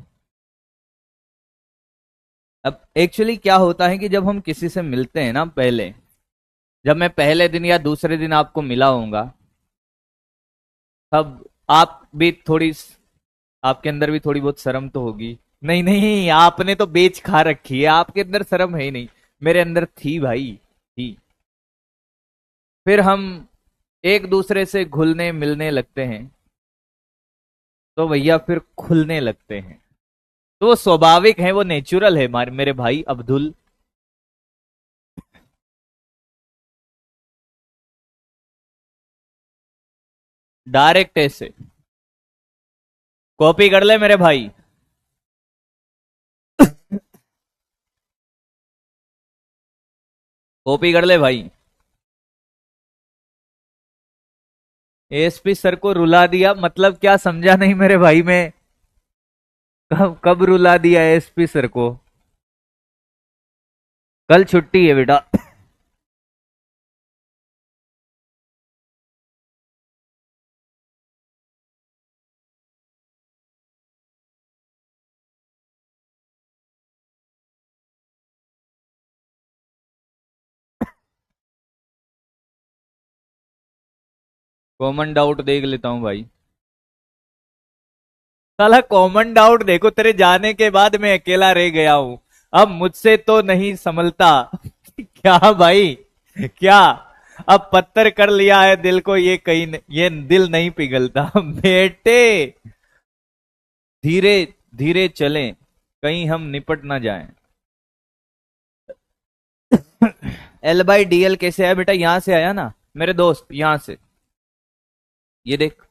अब एक्चुअली क्या होता है कि जब हम किसी से मिलते हैं ना, पहले जब मैं पहले दिन या दूसरे दिन आपको मिला होऊंगा, तब आप भी थोड़ी, आपके अंदर भी थोड़ी बहुत शर्म तो होगी। नहीं नहीं, आपने तो बेच खा रखी है, आपके अंदर शर्म है ही नहीं, मेरे अंदर थी भाई, थी। फिर हम एक दूसरे से घुलने मिलने लगते हैं तो भैया फिर खुलने लगते हैं। तो वो स्वाभाविक है, वो नेचुरल है मेरे भाई अब्दुल। डायरेक्ट ऐसे कॉपी कर ले मेरे भाई। कॉपी कर ले भाई। एएसपी सर को रुला दिया मतलब क्या, समझा नहीं मेरे भाई? में कब कब रुला दिया एएसपी सर को? कल छुट्टी है बेटा। कॉमन डाउट देख लेता हूं भाई। साला कॉमन डाउट देखो, तेरे जाने के बाद मैं अकेला रह गया हूं, अब मुझसे तो नहीं संभलता। क्या भाई, क्या अब पत्थर कर लिया है दिल को, ये कहीं ये दिल नहीं पिघलता। बेटे धीरे धीरे चलें, कहीं हम निपट ना जाएं। एल बाई डी एल कैसे आया बेटा? यहां से आया ना मेरे दोस्त, यहां से। ये देख,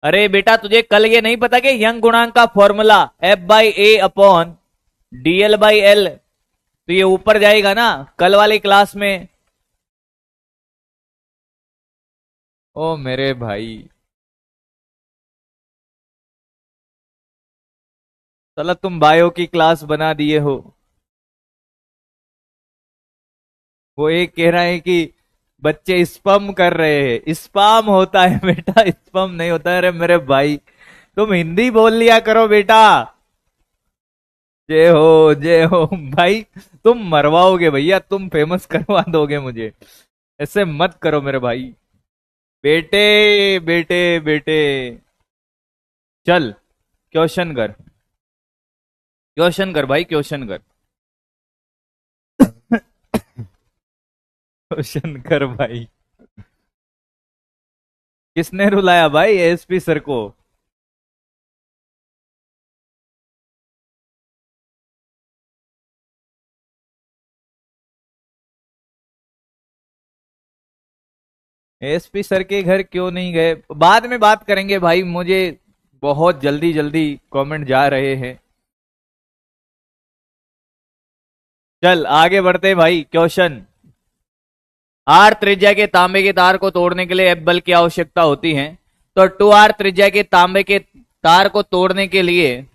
अरे बेटा तुझे कल ये नहीं पता कि यंग गुणांक का फॉर्मूला F/A/dl/L, तो ये ऊपर जाएगा ना कल वाली क्लास में। ओ मेरे भाई, चलो तुम बायो की क्लास बना दिए हो। वो एक कह रहा है कि बच्चे स्पम कर रहे हैं, स्पाम होता है बेटा, स्पम नहीं होता है। अरे मेरे भाई तुम हिंदी बोल लिया करो बेटा। जय हो भाई, तुम मरवाओगे भैया, तुम फेमस करवा दोगे मुझे, ऐसे मत करो मेरे भाई। बेटे बेटे बेटे, चल क्वेश्चन कर, क्वेश्चन कर भाई, क्वेश्चन कर, क्वेश्चन कर भाई। किसने रुलाया भाई एएसपी सर को? एएसपी सर के घर क्यों नहीं गए? बाद में बात करेंगे भाई, मुझे बहुत जल्दी जल्दी कमेंट जा रहे हैं। चल आगे बढ़ते हैं भाई। क्वेश्चन, आर त्रिज्या के तांबे के तार को तोड़ने के लिए एफ बल की आवश्यकता होती है, तो 2r त्रिज्या के तांबे के तार को तोड़ने के लिए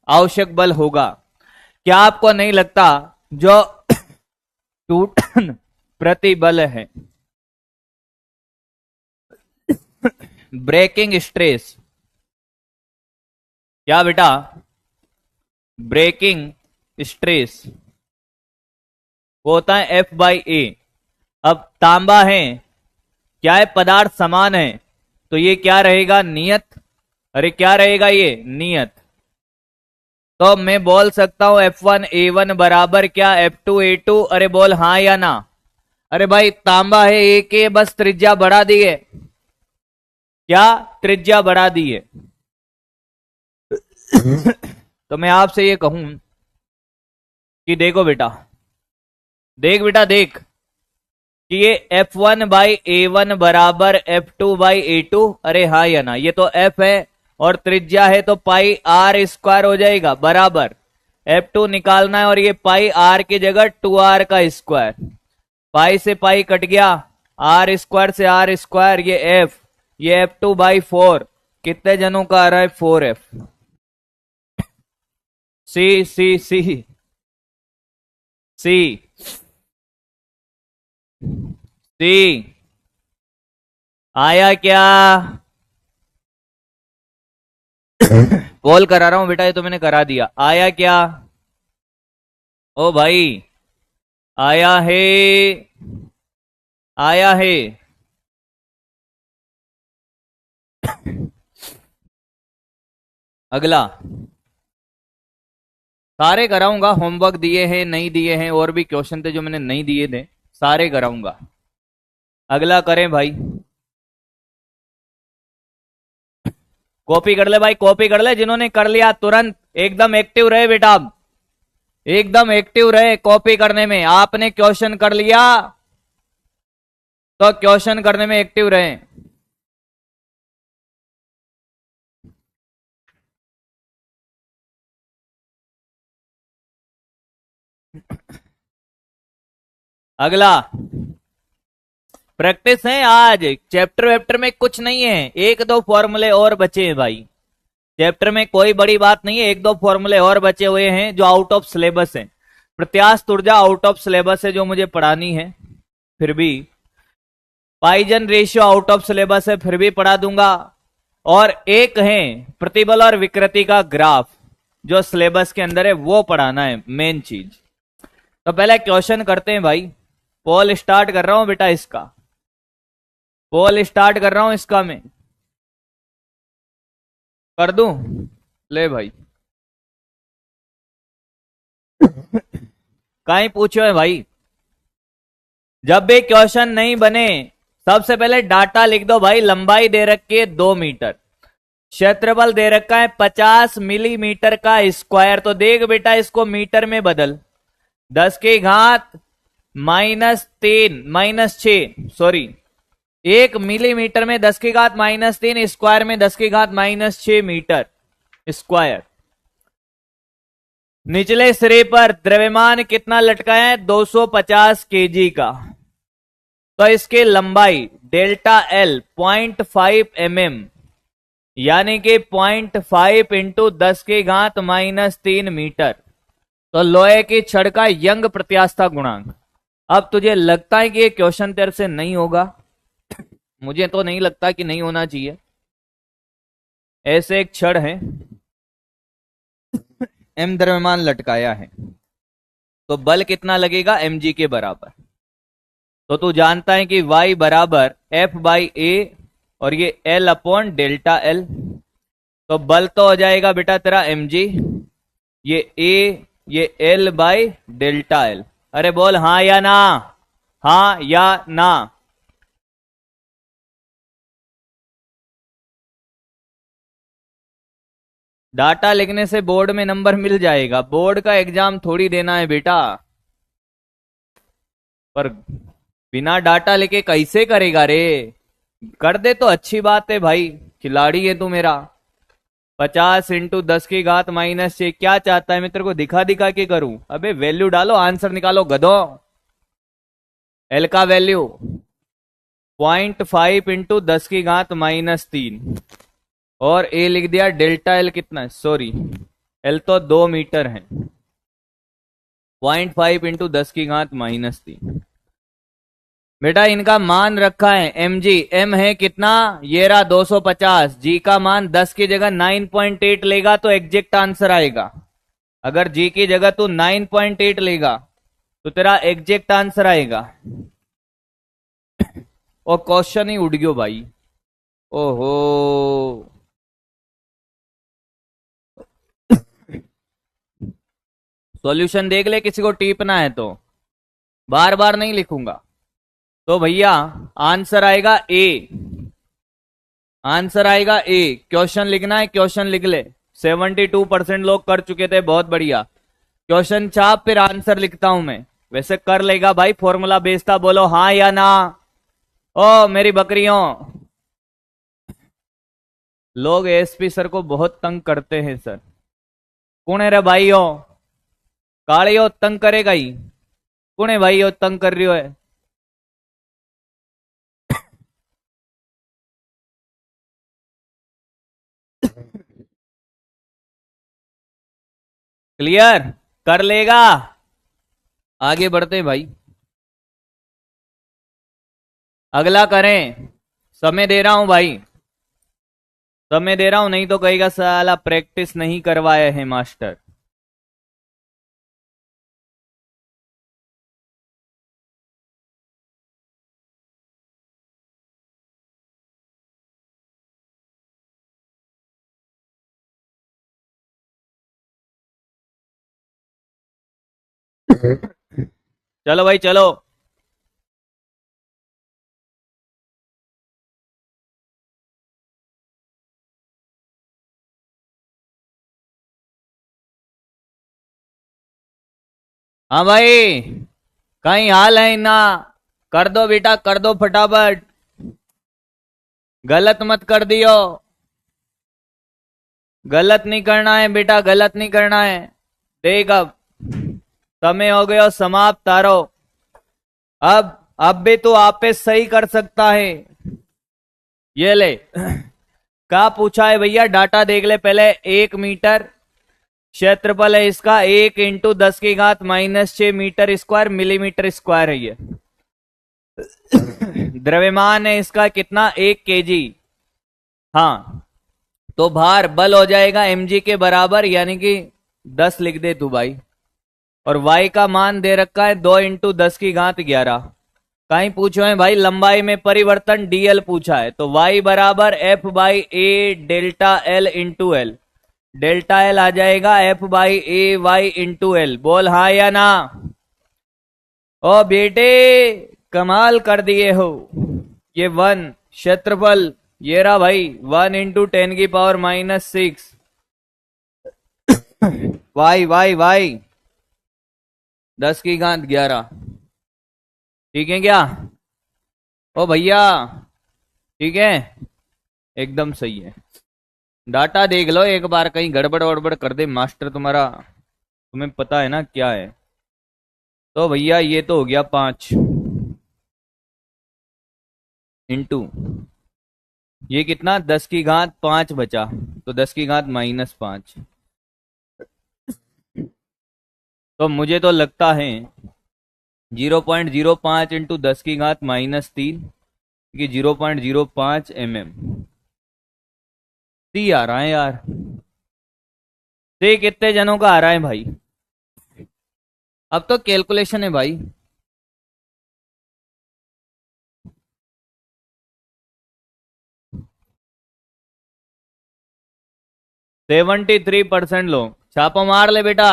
आवश्यक बल होगा। क्या आपको नहीं लगता जो 2 टन प्रति बल है, ब्रेकिंग स्ट्रेस, क्या बेटा, ब्रेकिंग स्ट्रेस वो होता है F/A। अब तांबा है, क्या है, पदार्थ समान है, तो ये क्या रहेगा, नियत। अरे क्या रहेगा ये, नियत। तो मैं बोल सकता हूं F1A1 बराबर क्या, F2A2। अरे बोल हाँ या ना। अरे भाई तांबा है एक के, बस त्रिज्या बढ़ा दी है, क्या त्रिज्या बढ़ा दी है। तो मैं आपसे ये कहूं कि देखो बेटा, देख बेटा देख, कि ये F1/A1 बराबर F2/A2। अरे हाँ या ना, ये तो F है और त्रिज्या है, तो पाई आर स्क्वायर हो जाएगा बराबर F2 निकालना है, और ये पाई आर की जगह 2r का स्क्वायर, पाई से पाई कट गया, आर स्क्वायर से आर स्क्वायर, ये F, ये F2/4, कितने जनों का आ रहा है, 4F। सी सी सी सी सी आया क्या? कॉल करा रहा हूं बेटा, ये तो मैंने करा दिया। आया क्या? ओ भाई आया है, आया है। अगला सारे कराऊंगा, होमवर्क दिए हैं नहीं दिए हैं, और भी क्वेश्चन थे जो मैंने नहीं दिए थे, सारे कराऊंगा। अगला करें भाई, कॉपी कर ले भाई, कॉपी कर ले, जिन्होंने कर लिया तुरंत एकदम एक्टिव रहे बेटा, एकदम एक्टिव रहे कॉपी करने में। आपने क्वेश्चन कर लिया तो क्वेश्चन करने में एक्टिव रहे। अगला प्रैक्टिस है आज, चैप्टर वेप्टर में कुछ नहीं है, एक दो फॉर्मूले और बचे हैं भाई, चैप्टर में कोई बड़ी बात नहीं है, एक दो फॉर्मूले और बचे हुए हैं जो आउट ऑफ सिलेबस है। प्रत्यास्थ ऊर्जा आउट ऑफ सिलेबस है जो मुझे पढ़ानी है, फिर भी pigeon ratio out of syllabus है, फिर भी पढ़ा दूंगा। और एक है प्रतिबल और विकृति का ग्राफ जो सिलेबस के अंदर है, वो पढ़ाना है मेन चीज। तो पहले क्वेश्चन करते हैं भाई, पोल स्टार्ट कर रहा हूं बेटा, इसका पोल स्टार्ट कर रहा हूं इसका, मैं कर दूं, ले भाई। कहीं पूछो है भाई, जब भी क्वेश्चन नहीं बने सबसे पहले डाटा लिख दो भाई। लंबाई दे रखी है 2 मीटर, क्षेत्रफल दे रखा है 50 मिलीमीटर का स्क्वायर। तो देख बेटा इसको मीटर में बदल, 10 की घात -3 -6 सॉरी 1 मिलीमीटर में 10 की घात -3, स्क्वायर में 10 की घात -6 मीटर स्क्वायर। निचले सिरे पर द्रव्यमान कितना लटका है? 250 केजी का। तो इसकी लंबाई डेल्टा एल 0.5 mm, यानी कि 0.5 इंटू 10 की घात -3 मीटर। तो लोहे की छड़ का यंग प्रत्यास्थता गुणांक। अब तुझे लगता है कि ये क्वेश्चन तेरे से नहीं होगा? मुझे तो नहीं लगता कि नहीं होना चाहिए। ऐसे एक छड़ है, m द्रव्यमान लटकाया है, तो बल कितना लगेगा? mg के बराबर। तो तू जानता है कि y बराबर F/a और ये L अपॉन डेल्टा L। तो बल तो हो जाएगा बेटा तेरा mg, ये a, ये L बाई डेल्टा L। अरे बोल हाँ या ना, हाँ या ना। डाटा लिखने से बोर्ड में नंबर मिल जाएगा, बोर्ड का एग्जाम थोड़ी देना है बेटा। पर बिना डाटा लेके कैसे करेगा रे? कर दे तो अच्छी बात है भाई, खिलाड़ी है तू मेरा। 50 इंटू 10 की घात -6 क्या चाहता है? मैं तेरे को दिखा दिखा के करूं? अबे वैल्यू डालो, आंसर निकालो गधो। एल का वैल्यू 0.5 इंटू 10 की घात -3 और ए लिख दिया डेल्टा एल कितना है? सॉरी, एल तो 2 मीटर है। 0.5 इंटू 10 की घात -3। बेटा इनका मान रखा है mg, m है कितना? ये रहा 250। g का मान 10 की जगह 9.8 लेगा तो एग्जैक्ट आंसर आएगा। अगर g की जगह तू 9.8 लेगा तो तेरा एग्जैक्ट आंसर आएगा। और क्वेश्चन ही उड़ गयो भाई। ओहो, सॉल्यूशन देख ले, किसी को टीपना है तो बार बार नहीं लिखूंगा। तो भैया आंसर आएगा ए, आंसर आएगा ए। क्वेश्चन लिखना है, क्वेश्चन लिख ले। 72% लोग कर चुके थे, बहुत बढ़िया। क्वेश्चन छाप, फिर आंसर लिखता हूं मैं। वैसे कर लेगा भाई, फॉर्मूला बेस्ड। बोलो हाँ या ना। ओ मेरी बकरियों, लोग एसपी सर को बहुत तंग करते हैं सर। कौन है रे भाइयों? कालियो तंग करेगा ही। कौन है भाइयों तंग कर रही हो है? क्लियर? कर लेगा? आगे बढ़ते हैं भाई, अगला करें। समय दे रहा हूं भाई, समय दे रहा हूं, नहीं तो कहेगा साला प्रैक्टिस नहीं करवाया है मास्टर। चलो भाई चलो। हाँ भाई, कहीं हाल है ना? कर दो बेटा, कर दो फटाफट, गलत मत कर दियो। गलत नहीं करना है बेटा, गलत नहीं करना है। देख अब समय हो गया समाप्त तारो। अब भी तो आप पे सही कर सकता है। ये ले क्या पूछा है भैया? डाटा देख ले पहले। 1 मीटर क्षेत्रफल है इसका, 1 इंटू 10 की घात -6 मीटर स्क्वायर, मिलीमीटर स्क्वायर है ये। द्रव्यमान है इसका कितना? 1 केजी। हाँ, तो भार बल हो जाएगा mg के बराबर, यानी कि 10 लिख दे तू भाई। और y का मान दे रखा है 2 इंटू 10 की घात 11। कहीं पूछो है भाई लंबाई में परिवर्तन dl पूछा है, तो y बराबर f by A delta l into L. Delta L आ जाएगा f by A Y into L. बोल हाँ या ना? ओ बेटे कमाल कर दिए हो। ये 1 क्षेत्रफल, ये रहा भाई 1 इंटू 10 की पावर -6। वाई वाई वाई 10 की घात 11। ठीक है क्या? ओ भैया ठीक है, एकदम सही है। डाटा देख लो एक बार, कहीं गड़बड़ वड़बड़ कर दे मास्टर तुम्हारा, तुम्हें पता है ना क्या है। तो भैया ये तो हो गया 5 इंटू ये कितना, 10 की घात 5 बचा, तो 10 की घात -5। तो मुझे तो लगता है 0.05 इंटू 10 की घात -3, कि 0.05 mm सी आ रहा है यार। सी कितने जनों का आ रहा है भाई? अब तो कैलकुलेशन है भाई। 73% लोग। छापा मार ले बेटा।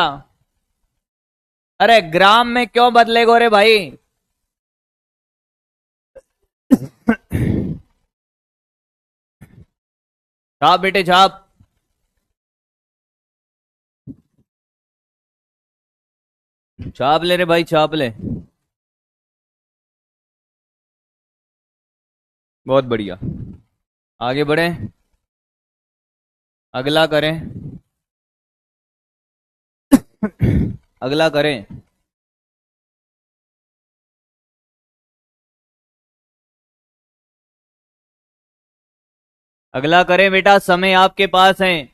अरे ग्राम में क्यों बदले गो रे भाई? छाप बेटे छाप। छाप ले रे भाई, छाप ले। बहुत बढ़िया, आगे बढ़े, अगला करें। अगला करें। अगला करें बेटा, समय आपके पास है।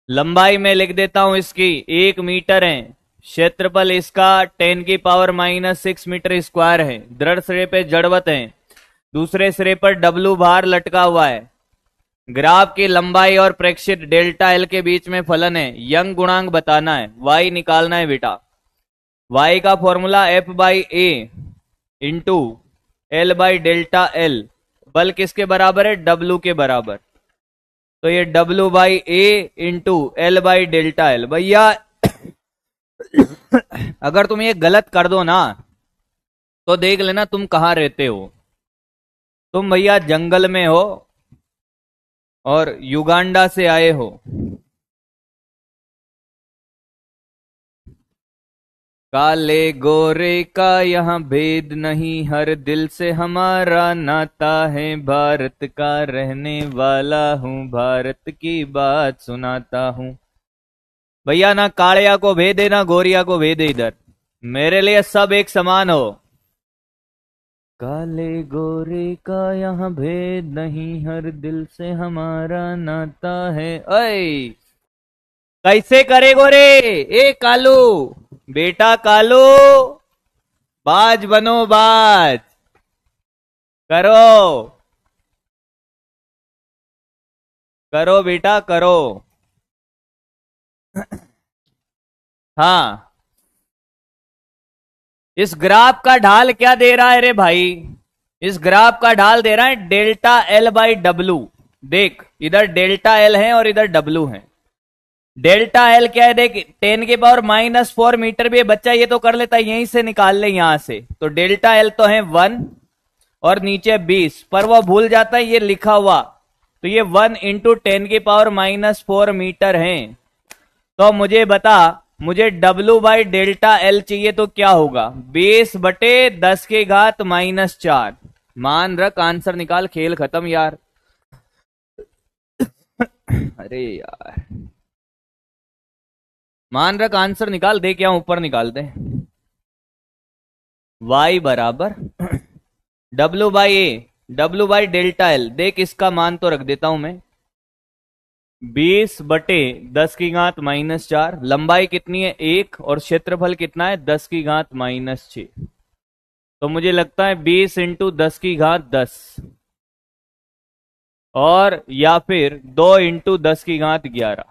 लंबाई में लिख देता हूं इसकी, 1 मीटर है। क्षेत्रफल इसका 10⁻⁻6 मीटर स्क्वायर है। दृढ़ सिरे पे जड़वत है, दूसरे सिरे पर डब्लू भार लटका हुआ है। ग्राफ की लंबाई और प्रेक्षित डेल्टा एल के बीच में फलन है। यंग गुणांक बताना है, वाई निकालना है बेटा। वाई का फॉर्मूला F/A इंटू L/डेल्टा एल। बल किसके बराबर है? डब्लू के बराबर। तो ये W/A इंटू L/डेल्टा एल। भैया अगर तुम ये गलत कर दो ना, तो देख लेना तुम कहां रहते हो। तुम भैया जंगल में हो और युगांडा से आए हो। काले गोरे का यहाँ भेद नहीं, हर दिल से हमारा नाता है। भारत का रहने वाला हूँ, भारत की बात सुनाता हूँ। भैया ना कालिया को भेदे ना गोरिया को भेदे, इधर मेरे लिए सब एक समान हो। काले गोरे का यहाँ भेद नहीं, हर दिल से हमारा नाता है। अय कैसे करे गोरे? ए कालू, बेटा कालू, बाज बनो बाज। करो, करो बेटा करो। हाँ, इस ग्राफ का ढाल क्या दे रहा है रे भाई? इस ग्राफ का ढाल दे रहा है डेल्टा L/W। देख, इधर डेल्टा एल है और इधर डब्लू है। डेल्टा एल क्या है देख, 10⁻⁻4 मीटर भी है बच्चा, ये तो कर लेता है, यहीं से निकाल ले यहां से। तो डेल्टा एल तो है 1 और नीचे 20, पर वो भूल जाता है ये लिखा हुआ। तो ये 1 इंटू 10⁻⁻4 मीटर है। तो मुझे बता, मुझे W/डेल्टा एल चाहिए, तो क्या होगा? 20/10⁻⁻4। मान रख, आंसर निकाल, खेल खत्म यार। अरे यार, मान रख, आंसर निकाल दे, क्या ऊपर निकाल दे। y बराबर W/डेल्टा एल। देख इसका मान तो रख देता हूं मैं, 20/10⁻⁻4। लंबाई कितनी है? 1, और क्षेत्रफल कितना है? 10⁻⁻6। तो मुझे लगता है 20 इंटू 10⁻10, और या फिर 2 इंटू 10⁻11।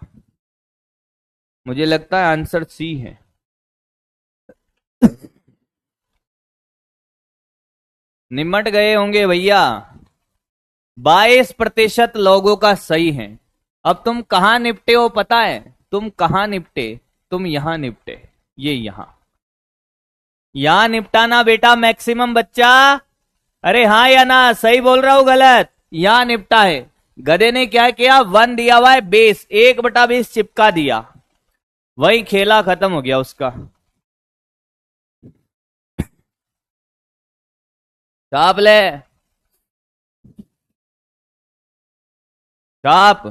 मुझे लगता है आंसर सी है। निमट गए होंगे भैया। 22% लोगों का सही है। अब तुम कहां निपटे हो पता है? तुम कहां निपटे? तुम यहां निपटे, ये यहां निपटाना बेटा मैक्सिमम बच्चा। अरे हाँ या ना, सही बोल रहा हूं गलत? यहां निपटा है। गधे ने क्या किया? 1 दिया हुआ है, बेस 1/20 चिपका दिया, वही खेला खत्म हो गया उसका। छाप ले। चाप।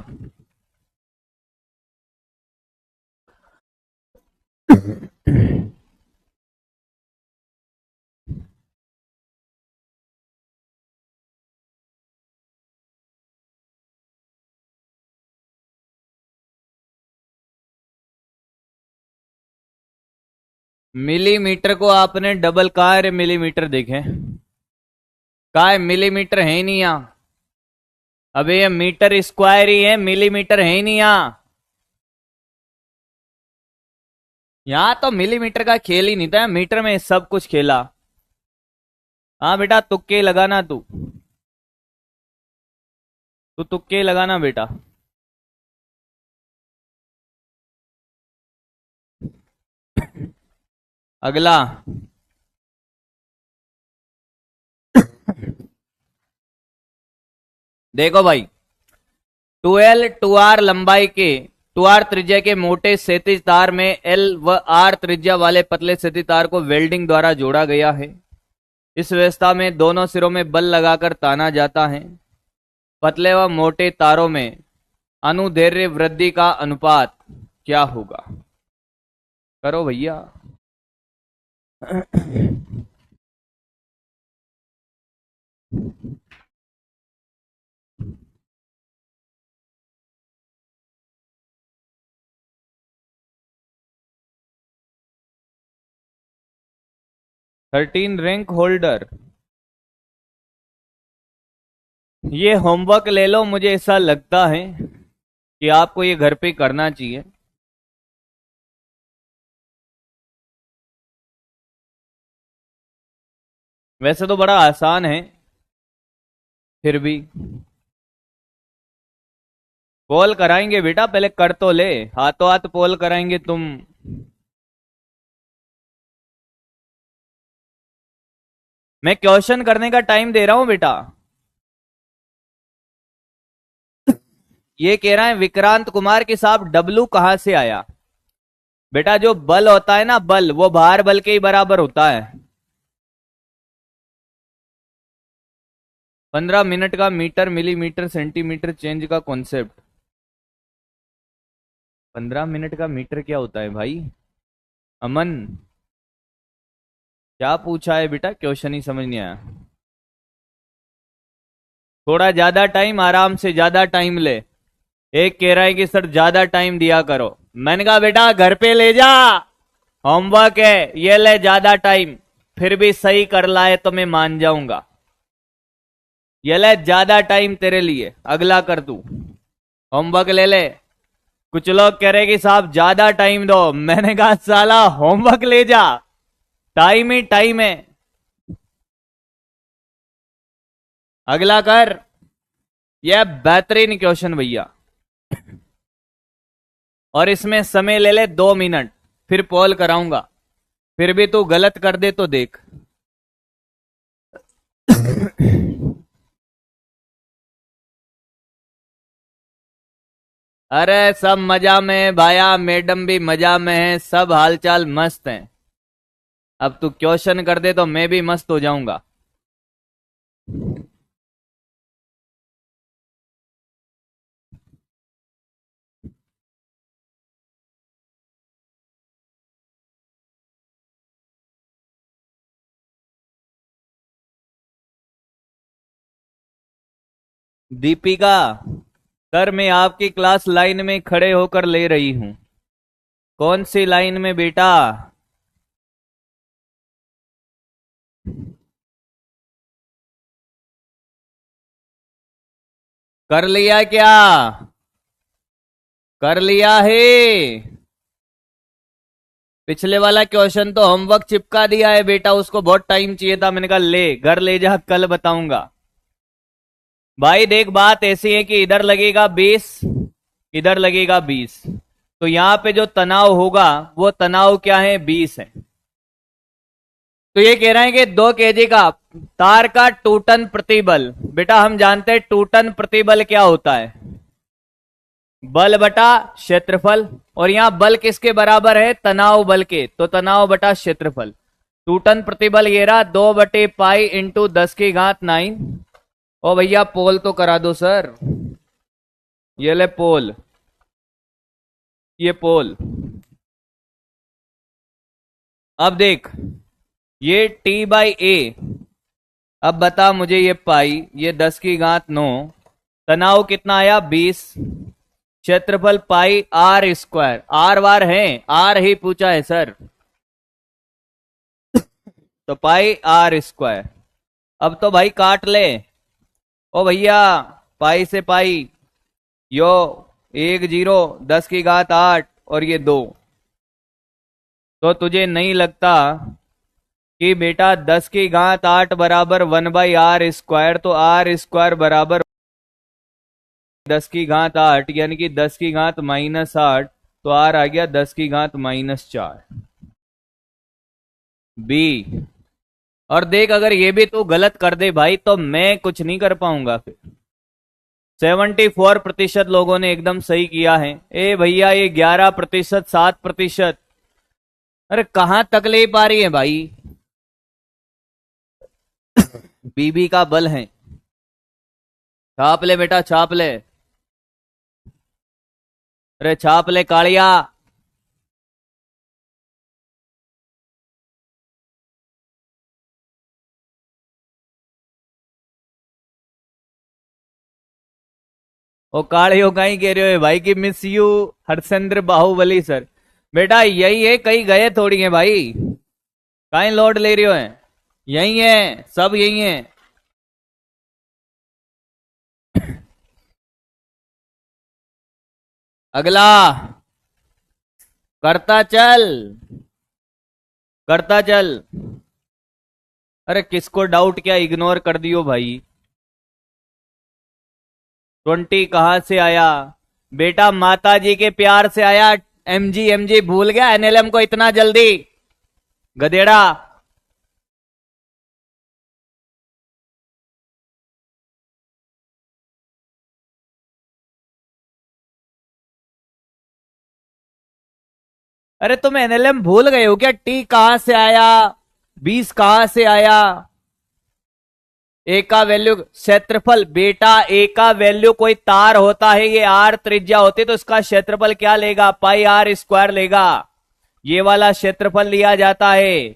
मिलीमीटर को आपने डबल कहा है रे, मिलीमीटर देखें कहा है, मिलीमीटर है ही नहीं यहाँ। अबे ये मीटर स्क्वायर ही है, मिलीमीटर है ही नहीं यहाँ। यहाँ तो मिलीमीटर का खेल ही नहीं था, मीटर में सब कुछ खेला। हाँ बेटा तुक्के लगाना तू, तू तुक्के लगाना बेटा। अगला, देखो भाई, 2L 2R लंबाई के 2R त्रिज्या के मोटे क्षैतिज तार में L व R त्रिज्या वाले पतले क्षैतिज तार को वेल्डिंग द्वारा जोड़ा गया है। इस व्यवस्था में दोनों सिरों में बल लगाकर ताना जाता है। पतले व मोटे तारों में अनुदैर्ध्य वृद्धि का अनुपात क्या होगा? करो भैया। 13 रैंक होल्डर, ये होमवर्क ले लो, मुझे ऐसा लगता है कि आपको ये घर पे करना चाहिए। वैसे तो बड़ा आसान है, फिर भी पोल कराएंगे बेटा, पहले कर तो ले, हाथों हाथ पोल कराएंगे तुम। मैं क्वेश्चन करने का टाइम दे रहा हूं बेटा। ये कह रहा है विक्रांत कुमार के साहब डब्लू कहां से आया? बेटा जो बल होता है ना, बल, वो भार बल के ही बराबर होता है। 15 मिनट का मीटर मिलीमीटर सेंटीमीटर चेंज का कॉन्सेप्ट। 15 मिनट का मीटर क्या होता है भाई? अमन क्या पूछा है बेटा? क्वेश्चन ही समझ नहीं आया। थोड़ा ज्यादा टाइम, आराम से ज्यादा टाइम ले। एक कह रहा है कि सर ज्यादा टाइम दिया करो, मैंने कहा बेटा घर पे ले जा, होमवर्क है, ये ले ज्यादा टाइम, फिर भी सही कर लाए तो मैं मान जाऊंगा। ये ले ज्यादा टाइम तेरे लिए, अगला कर तू, होमवर्क ले ले। कुछ लोग कह रहे कि साहब ज्यादा टाइम दो, मैंने कहा साला होमवर्क ले जा, टाइम ही टाइम है। अगला कर, यह बेहतरीन क्वेश्चन भैया, और इसमें समय ले ले 2 मिनट, फिर पोल कराऊंगा, फिर भी तू गलत कर दे तो देख। अरे सब मजा में है भाया, मैडम भी मजा में है, सब हालचाल मस्त हैं। अब तू क्वेश्चन कर दे तो मैं भी मस्त हो जाऊंगा। दीपिका, सर मैं आपकी क्लास लाइन में खड़े होकर ले रही हूं। कौन सी लाइन में बेटा? कर लिया क्या? कर लिया है? पिछले वाला क्वेश्चन तो होमवर्क चिपका दिया है बेटा, उसको बहुत टाइम चाहिए था, मैंने कहा ले घर ले जा, कल बताऊंगा। भाई देख बात ऐसी है कि इधर लगेगा 20, इधर लगेगा 20, तो यहां पे जो तनाव होगा वो तनाव क्या है? 20 है। तो ये कह रहे हैं कि 2 kg का तार का 2 टन प्रतिबल, बेटा हम जानते हैं 2 टन प्रतिबल क्या होता है, बल बटा क्षेत्रफल, और यहां बल किसके बराबर है? तनाव बल के, तो तनाव बटा क्षेत्रफल। 2 टन प्रतिबल ये रहा 2/पाई इंटू 10⁹ 9। ओ भैया पोल तो करा दो सर। ये ले पोल, ये पोल। अब देख, ये टी बाई ए। अब बता मुझे, ये पाई, ये 10⁹9, तनाव कितना आया 20, क्षेत्रफल पाई आर स्क्वायर। आर वार है, आर ही पूछा है सर, तो पाई आर स्क्वायर। अब तो भाई काट ले ओ भैया, पाई से पाई, यो 1 0, 10⁸8 और ये 2। तो तुझे नहीं लगता कि बेटा 10⁸8 बराबर 1/r², तो r² बराबर 10⁸8, यानी कि 10⁻⁻8, तो r आ गया 10⁻⁻4 बी। और देख, अगर ये भी तू गलत कर दे भाई तो मैं कुछ नहीं कर पाऊंगा फिर। 74% लोगों ने एकदम सही किया है। ए भैया, ये 11%, 7%, अरे कहां तकलीफ आ रही है भाई। बीबी का बल है, छाप ले बेटा, छाप ले, अरे छाप ले कालिया। ओ कालियो कहीं कह रहे हो भाई कि miss you Harchandra Baahubali sir. बेटा यही है, कहीं गए थोड़ी है भाई, कहीं लोड ले रहे हो है, यही है, सब यही है। अगला, करता चल, करता चल। अरे किसको डाउट क्या, इग्नोर कर दियो भाई। 20 कहां से आया बेटा, माता जी के प्यार से आया। एमजी एमजी भूल गया एनएलएम को इतना जल्दी, गधेड़ा। अरे तुम एनएलएम भूल गए हो क्या? टी कहां से आया, 20 कहां से आया, ए का वैल्यू क्षेत्रफल। बेटा ए का वैल्यू कोई तार होता है, ये आर त्रिज्या होती तो इसका क्षेत्रफल क्या लेगा, पाई r² लेगा। ये वाला क्षेत्रफल लिया जाता है।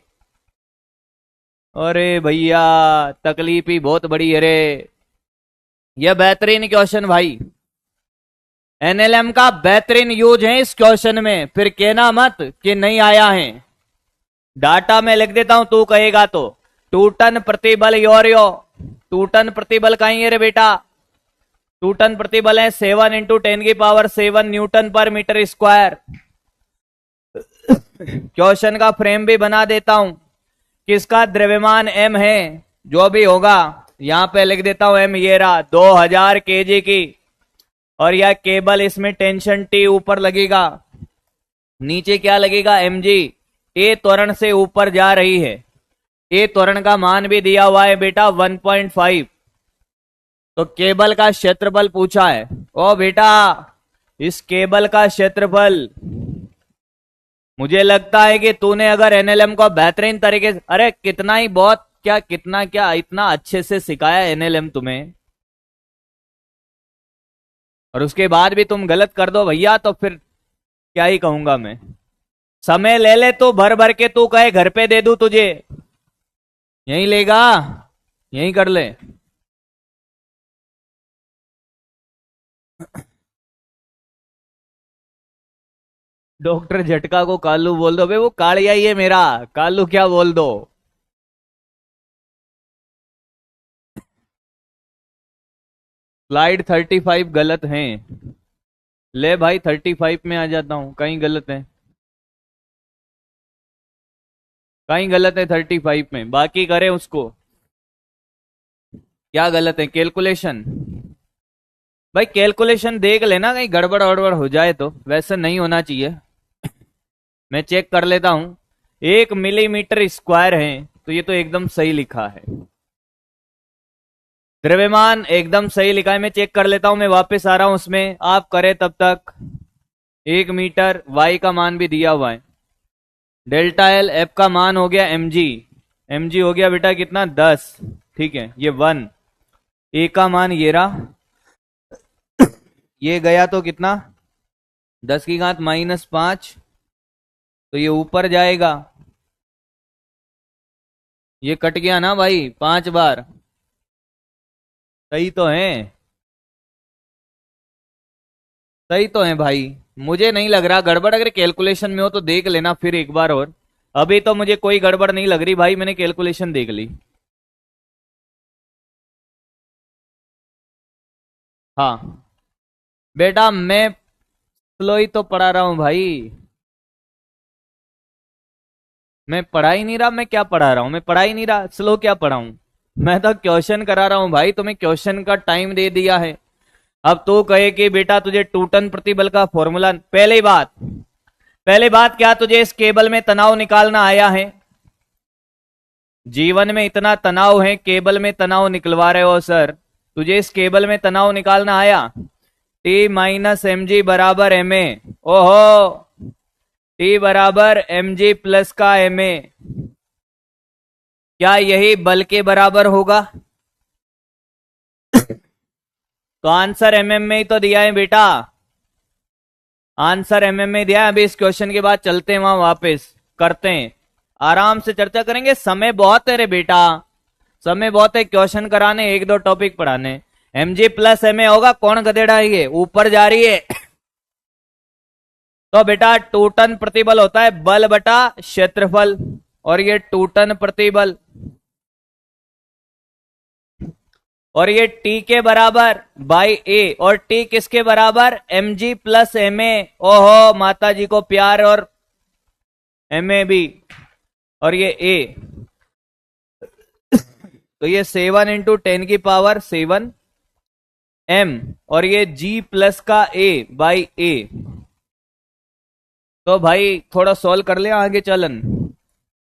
अरे भैया तकलीफ ही बहुत बड़ी है रे। यह बेहतरीन क्वेश्चन भाई, एनएलएम का बेहतरीन यूज है इस क्वेश्चन में, फिर कहना मत कि नहीं आया है। डाटा में लिख देता हूं, तू कहेगा तो। 2 टन प्रतिबल योरियो, 2 टन प्रतिबल कहीं है रे बेटा, 2 टन प्रतिबल है 7 × 10⁷ न्यूटन पर मीटर स्क्वायर। क्वेश्चन का फ्रेम भी बना देता हूं, किसका द्रव्यमान m है, जो भी होगा यहां पे लिख देता हूं m, ये रहा 2000 kg की, और यह केबल, इसमें टेंशन T ऊपर लगेगा, नीचे क्या लगेगा mg। ए त्वरण से ऊपर जा रही है, ए त्वरण का मान भी दिया हुआ है बेटा 1.5। तो केबल का क्षेत्रफल पूछा है। ओ बेटा इस केबल का क्षेत्रफल, मुझे लगता है कि तूने अगर एनएलएम को बेहतरीन तरीके से, अरे कितना ही बहुत क्या, कितना क्या, इतना अच्छे से सिखाया एनएलएम तुम्हें, और उसके बाद भी तुम गलत कर दो भैया, तो फिर क्या ही कहूंगा मैं। समय ले ले तो भर भर के, तू कहे घर पे दे दूं तुझे, यही लेगा, यही कर ले। डॉक्टर झटका को कालू बोल दो, भाई वो कालिया ही है मेरा, कालू क्या बोल दो। स्लाइड 35 गलत है, ले भाई 35 में आ जाता हूं, कहीं गलत है, कहीं गलत है 35 में, बाकी करें उसको। क्या गलत है, कैलकुलेशन। भाई कैलकुलेशन देख लेना, कहीं गड़बड़ वड़बड़ हो जाए तो, वैसे नहीं होना चाहिए। मैं चेक कर लेता हूं, 1 मिलीमीटर स्क्वायर है, तो ये तो एकदम सही लिखा है। द्रव्यमान एकदम सही लिखा है, मैं चेक कर लेता हूं, मैं वापस आ रहा हूं उसमें, आप करें तब तक। 1 मीटर, y का मान भी दिया हुआ है, डेल्टा एल, एफ का मान हो गया mg, mg हो गया बेटा कितना 10, ठीक है, ये 1, ए का मान ये रहा, ये गया तो कितना, 10⁻⁻5, तो ये ऊपर जाएगा, ये कट गया ना भाई 5 बार। सही तो है, सही तो है भाई। मुझे नहीं लग रहा गड़बड़, अगर कैलकुलेशन में हो तो देख लेना फिर एक बार और। अभी तो मुझे कोई गड़बड़ नहीं लग रही भाई, मैंने कैलकुलेशन देख ली। हाँ बेटा, मैं स्लो ही तो पढ़ा रहा हूं भाई। मैं पढ़ा ही नहीं रहा, मैं क्या पढ़ा रहा हूं, मैं पढ़ा ही नहीं रहा, स्लो क्या पढ़ाऊं। मैं तो क्वेश्चन करा रहा हूं भाई, तुम्हें क्वेश्चन का टाइम दे दिया है। अब तू कहे कि बेटा तुझे टूटन प्रतिबल का फॉर्मूला, पहली बात क्या तुझे इस केबल में तनाव निकालना आया है? जीवन में इतना तनाव है, केबल में तनाव निकलवा रहे हो सर। तुझे इस केबल में तनाव निकालना आया? T - mg बराबर ma। ओहो, T बराबर mg प्लस का ma, क्या यही बल के बराबर होगा? तो आंसर mm में ही तो दिया है बेटा, आंसर mm में दिया है। अभी इस क्वेश्चन के बाद चलते हैं वहां, वापस करते हैं, आराम से चर्चा करेंगे। समय बहुत है रे बेटा, समय बहुत है, क्वेश्चन कराने, 1-2 टॉपिक पढ़ाने। mg प्लस ma होगा, कौन गधेड़ा है ये, ऊपर जा रही है। तो बेटा टूटन प्रतिबल होता है बल बटा क्षेत्रफल, और ये टूटन प्रतिबल, और ये T के बराबर बाई A, और T किसके बराबर, mg प्लस ma। ओहो, माता जी को प्यार, और ma भी, और ये A, तो ये 7 × 10⁻⁷ m, और ये G प्लस का A बाई A। तो भाई थोड़ा सॉल्व कर ले आगे चलन।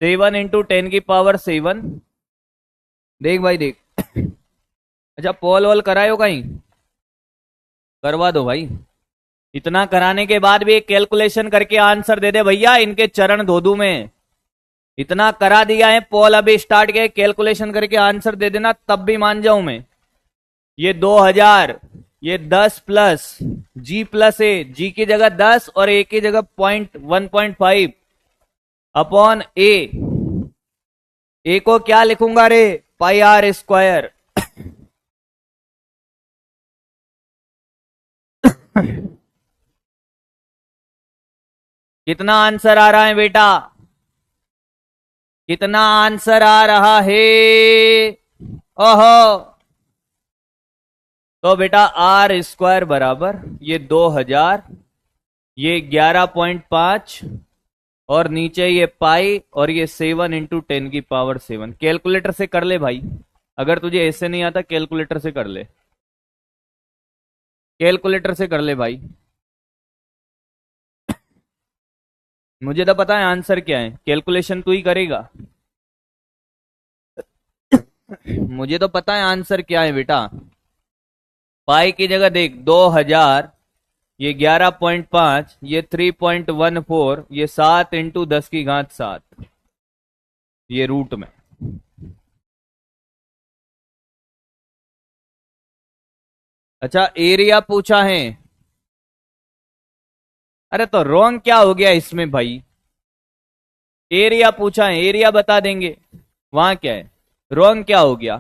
7 × 10⁻⁷, देख भाई देख। अच्छा पोल वॉल करायो कहीं, करवा दो भाई। इतना कराने के बाद भी एक कैलकुलेशन करके आंसर दे दे भैया, इनके चरण धो दूं मैं। इतना करा दिया है, पोल अभी स्टार्ट किया, कैलकुलेशन करके आंसर दे देना, तब भी मान जाऊं मैं। ये 2000, ये 10 plus G plus A, G की जगह 10 और A की जगह 1.5 अपॉन A को क्या लिखूंगा रे, πr²। कितना आंसर आ रहा है बेटा, कितना आंसर आ रहा है? ओहो, तो बेटा R² बराबर ये 2000, ये 11.5, और नीचे ये पाई, और ये 7 × 10⁻⁷। कैलकुलेटर से कर ले भाई, अगर तुझे ऐसे नहीं आता कैलकुलेटर से कर ले, कैलकुलेटर से कर ले भाई। मुझे तो पता है आंसर क्या है, कैलकुलेशन तू ही करेगा। मुझे तो पता है आंसर क्या है बेटा। पाई की जगह देख 2000, ये 11.5, ये 3.14, ये 7 × 10⁻⁷, ये रूट में। अच्छा एरिया पूछा है, अरे तो रॉन्ग क्या हो गया इसमें भाई? एरिया पूछा है, एरिया बता देंगे, वहां क्या है, रॉन्ग क्या हो गया?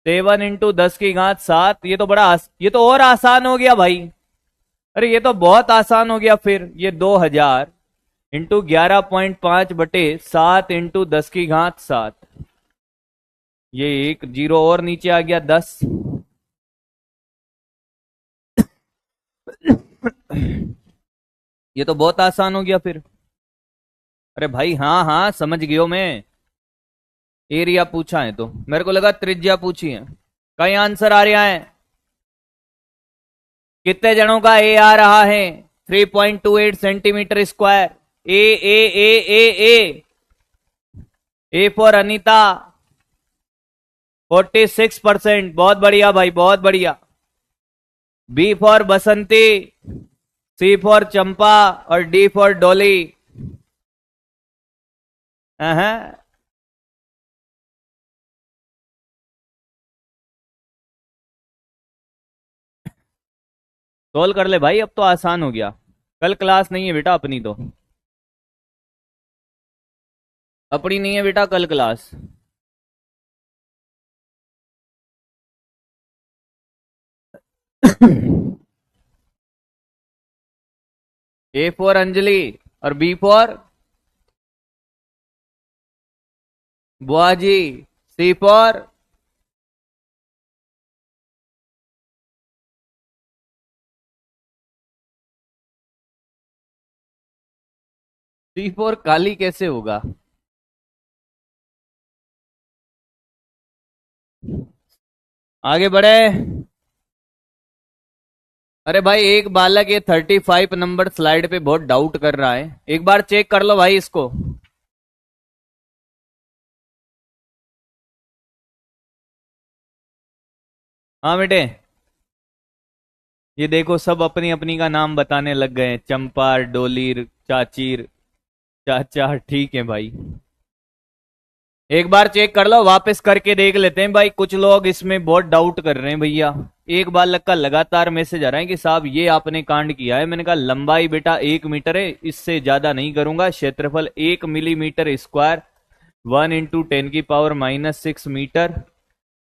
7 × 10⁻⁷, ये तो ये तो और आसान हो गया भाई। अरे ये तो बहुत आसान हो गया फिर, ये 2000 इंटू 11.5 बटे 7 × 10⁻⁷, ये एक जीरो और नीचे आ गया 10। ये तो बहुत आसान हो गया फिर। अरे भाई हाँ हाँ समझ गयो मैं, एरिया पूछा है तो मेरे को लगा त्रिज्या पूछी है। कई आंसर आ रहा है, कितने जनों का ए आ रहा है? 3.28 centimetre square. A for Anita 46%, बहुत बढ़िया भाई बहुत बढ़िया। B for Basanti, C for Champa, और डी फॉर डॉली। सोल्व कर ले भाई, अब तो आसान हो गया। कल क्लास नहीं है बेटा अपनी तो, अपनी नहीं है बेटा कल क्लास। ए फॉर अंजलि और बी फॉर बुआजी, C for C for Kali कैसे होगा? आगे बढ़े। अरे भाई एक बालक ये 35 नंबर स्लाइड पे बहुत डाउट कर रहा है, एक बार चेक कर लो भाई इसको। हाँ बेटे, ये देखो सब अपनी अपनी का नाम बताने लग गए हैं, चंपा, डोलीर, चाचीर, चाचा। ठीक है भाई, एक बार चेक कर लो, वापस करके देख लेते हैं भाई। कुछ लोग इसमें बहुत डाउट कर रहे हैं भैया। एक बालक का लगातार मैसेज आ रहा है कि साहब ये आपने कांड किया है। मैंने कहा लंबाई बेटा 1 मीटर है, इससे ज्यादा नहीं करूंगा। क्षेत्रफल 1 मिलीमीटर स्क्वायर, 1 × 10⁻⁻⁶ मीटर।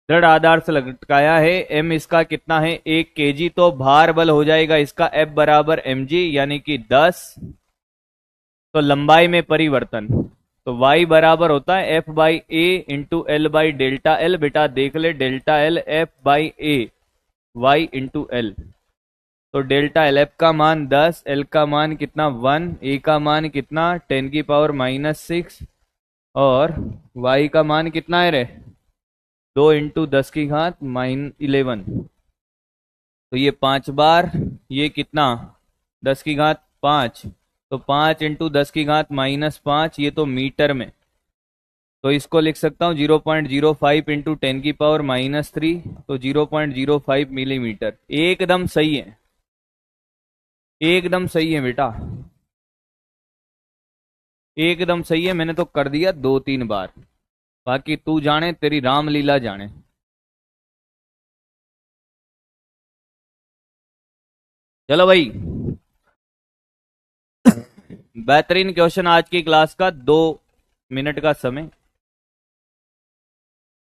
दृढ़ आधार से लटकाया है। एम इसका कितना है? 1 kg। तो भार बल हो जाएगा इसका F बराबर mg, यानी कि 10। तो लंबाई में परिवर्तन, तो y बराबर होता है F/A × L/डेल्टा L। बेटा देख ले, delta L F/A y × L। तो डेल्टा एल एफ का मान 10, एल का मान कितना 1, ए का मान कितना 10⁻⁻⁶, और y का मान कितना है रे? 2 × 10⁻11। तो ये 5 बार, ये कितना 10⁻5। तो 5 × 10⁻⁻5, ये तो मीटर में। तो इसको लिख सकता हूँ 0.05 × 10⁻³ तो 0.05 मिलीमीटर। एकदम सही है, एकदम सही है बेटा, एकदम सही है। मैंने तो कर दिया 2-3 बार, बाकी तू जाने, तेरी रामलीला जाने। चलो भाई, बेहतरीन क्वेश्चन आज की क्लास का। 2 मिनट का समय।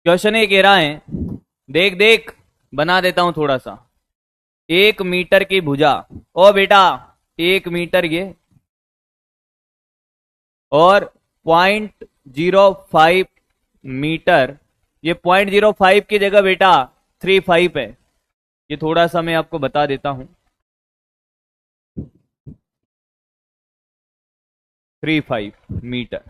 क्वेश्चन ये कह रहा है, देख देख बना देता हूं थोड़ा सा। 1 मीटर की भुजा, ओ बेटा 1 मीटर ये, और 0.05 मीटर। ये 0.05 की जगह बेटा 35 है। ये थोड़ा सा मैं आपको बता देता हूं। 35 मीटर।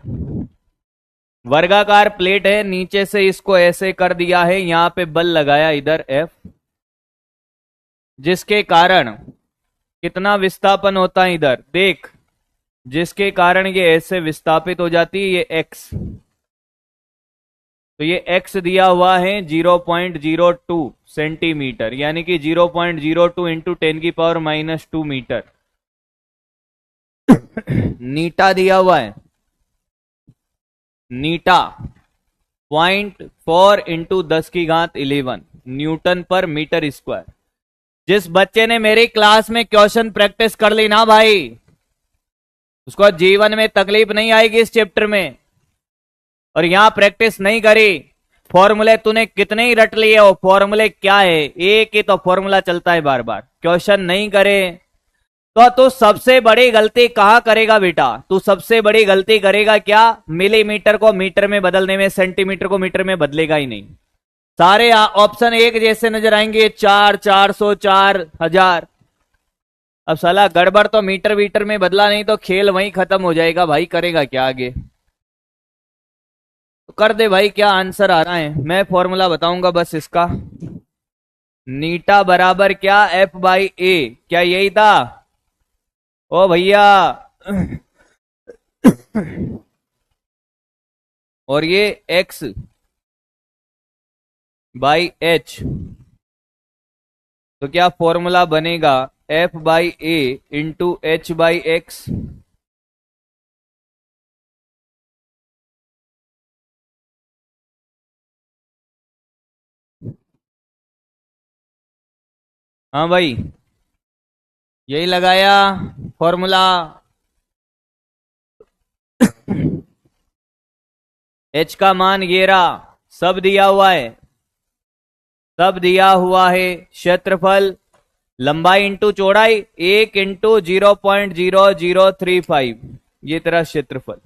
वर्गाकार प्लेट है, नीचे से इसको ऐसे कर दिया है, यहां पे बल लगाया इधर F, जिसके कारण कितना विस्थापन होता है इधर देख, जिसके कारण ये ऐसे विस्थापित हो जाती है, ये x। तो ये x दिया हुआ है 0.02 सेंटीमीटर, यानी कि 0.02 इंटू 10⁻⁻² मीटर। नीटा दिया हुआ है, नीटा 0.4 इंटू 10⁻11 न्यूटन पर मीटर स्क्वायर। जिस बच्चे ने मेरी क्लास में क्वेश्चन प्रैक्टिस कर ली ना भाई, उसको जीवन में तकलीफ नहीं आएगी इस चैप्टर में। और यहां प्रैक्टिस नहीं करी, फॉर्मूले तूने कितने ही रट लिए हो, फॉर्मूले क्या है, एक ही तो फॉर्मूला चलता है बार बार। क्वेश्चन नहीं करे तो तू सबसे बड़ी गलती कहां करेगा बेटा? तू सबसे बड़ी गलती करेगा क्या? मिलीमीटर को मीटर में बदलने में, सेंटीमीटर को मीटर में बदलेगा ही नहीं। सारे ऑप्शन एक जैसे नजर आएंगे, 4, 400, 4000। अब साला गड़बड़ तो मीटर मीटर में बदला नहीं तो खेल वहीं खत्म हो जाएगा भाई, करेगा क्या आगे? तो कर दे भाई, क्या आंसर आ रहा है? मैं फॉर्मूला बताऊंगा बस इसका। नीटा बराबर क्या? F/A। क्या यही था? ओ भैया और ये x/h। तो क्या फॉर्मूला बनेगा? F/A into h/x। हाँ भाई, यही लगाया फॉर्मूला। एच का मान ये रहा, सब दिया हुआ है, सब दिया हुआ है। क्षेत्रफल लंबाई इंटू चौड़ाई 1 इंटू 0.0035, ये तेरा क्षेत्रफल।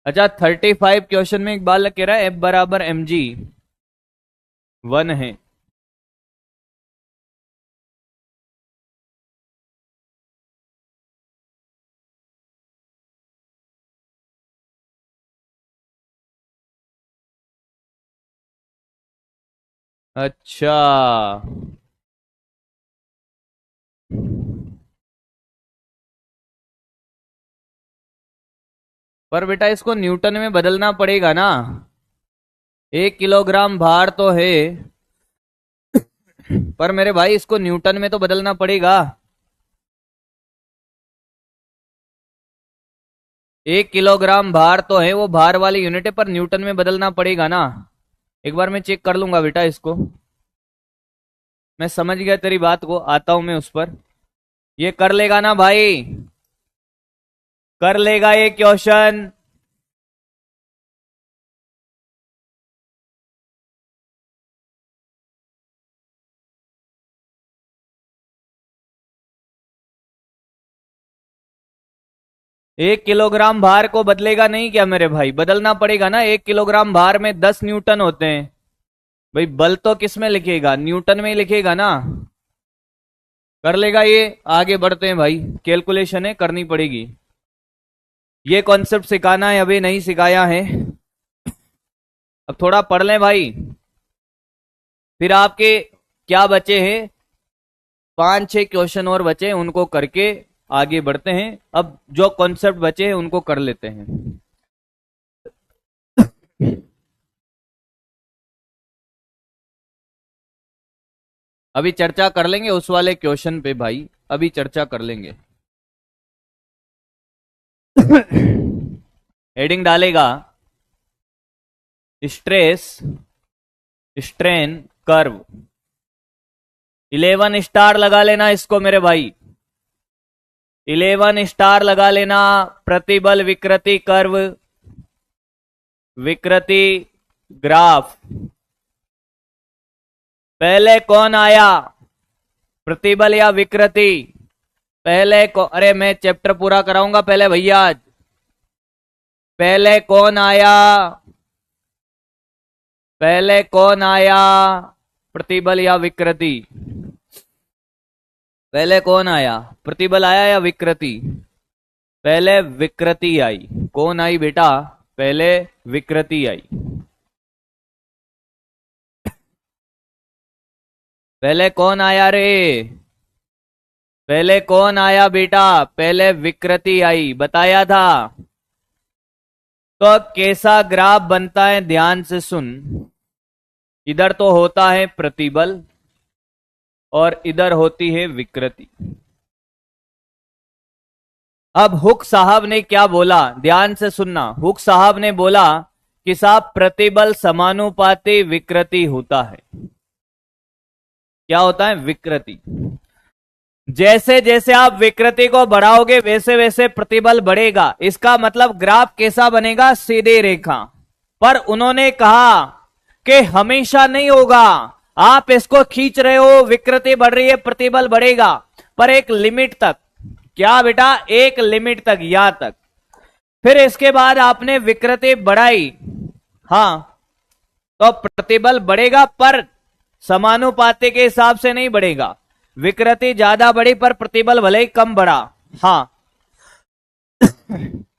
अच्छा 35 क्वेश्चन में एक बार कह रहा है F बराबर mg 1 है। अच्छा पर बेटा इसको न्यूटन में बदलना पड़ेगा ना, 1 किलोग्राम भार तो है, पर मेरे भाई इसको न्यूटन में तो बदलना पड़ेगा। 1 किलोग्राम भार तो है, वो भार वाली यूनिट है, पर न्यूटन में बदलना पड़ेगा ना। एक बार मैं चेक कर लूंगा बेटा इसको, मैं समझ गया तेरी बात को, आता हूं मैं उस पर। ये कर लेगा ना भाई, कर लेगा ये क्वेश्चन। एक किलोग्राम भार को बदलेगा नहीं क्या मेरे भाई? बदलना पड़ेगा ना। 1 किलोग्राम भार में 10 न्यूटन होते हैं भाई, बल तो किस में लिखेगा? न्यूटन में ही लिखेगा ना। कर लेगा ये। आगे बढ़ते हैं भाई, कैलकुलेशन है करनी पड़ेगी। ये कॉन्सेप्ट सिखाना है, अभी नहीं सिखाया है। अब थोड़ा पढ़ लें भाई, फिर आपके क्या बचे हैं, 5-6 क्वेश्चन और बचे हैं, उनको करके आगे बढ़ते हैं। अब जो कॉन्सेप्ट बचे हैं उनको कर लेते हैं। अभी चर्चा कर लेंगे उस वाले क्वेश्चन पे भाई, अभी चर्चा कर लेंगे। हेडिंग डालेगा स्ट्रेस स्ट्रेन कर्व। 11 स्टार लगा लेना इसको मेरे भाई, 11 स्टार लगा लेना। प्रतिबल विकृति कर्व, विकृति ग्राफ। पहले कौन आया, प्रतिबल या विकृति? पहले को, अरे मैं चैप्टर पूरा कराऊंगा पहले भैया। पहले कौन आया, पहले कौन आया, प्रतिबल या विकृति? पहले कौन आया, प्रतिबल आया या विकृति? पहले विकृति आई। कौन आई बेटा? पहले विकृति आई। पहले कौन आया रे? पहले कौन आया बेटा? पहले विकृति आई, बताया था। तो अब कैसा ग्राफ बनता है, ध्यान से सुन। इधर तो होता है प्रतिबल और इधर होती है विकृति। अब हुक साहब ने क्या बोला, ध्यान से सुनना। हुक साहब ने बोला कि साहब प्रतिबल समानुपाती विकृति होता है। क्या होता है? विकृति। जैसे जैसे आप विकृति को बढ़ाओगे वैसे वैसे प्रतिबल बढ़ेगा। इसका मतलब ग्राफ कैसा बनेगा? सीधी रेखा। पर उन्होंने कहा कि हमेशा नहीं होगा, आप इसको खींच रहे हो, विकृति बढ़ रही है, प्रतिबल बढ़ेगा, पर एक लिमिट तक। क्या बेटा? एक लिमिट तक, यहां तक। फिर इसके बाद आपने विकृति बढ़ाई, हां, तो प्रतिबल बढ़ेगा, पर समानुपाती के हिसाब से नहीं बढ़ेगा। विकृति ज्यादा बढ़ी पर प्रतिबल भले ही कम बढ़ा, हां।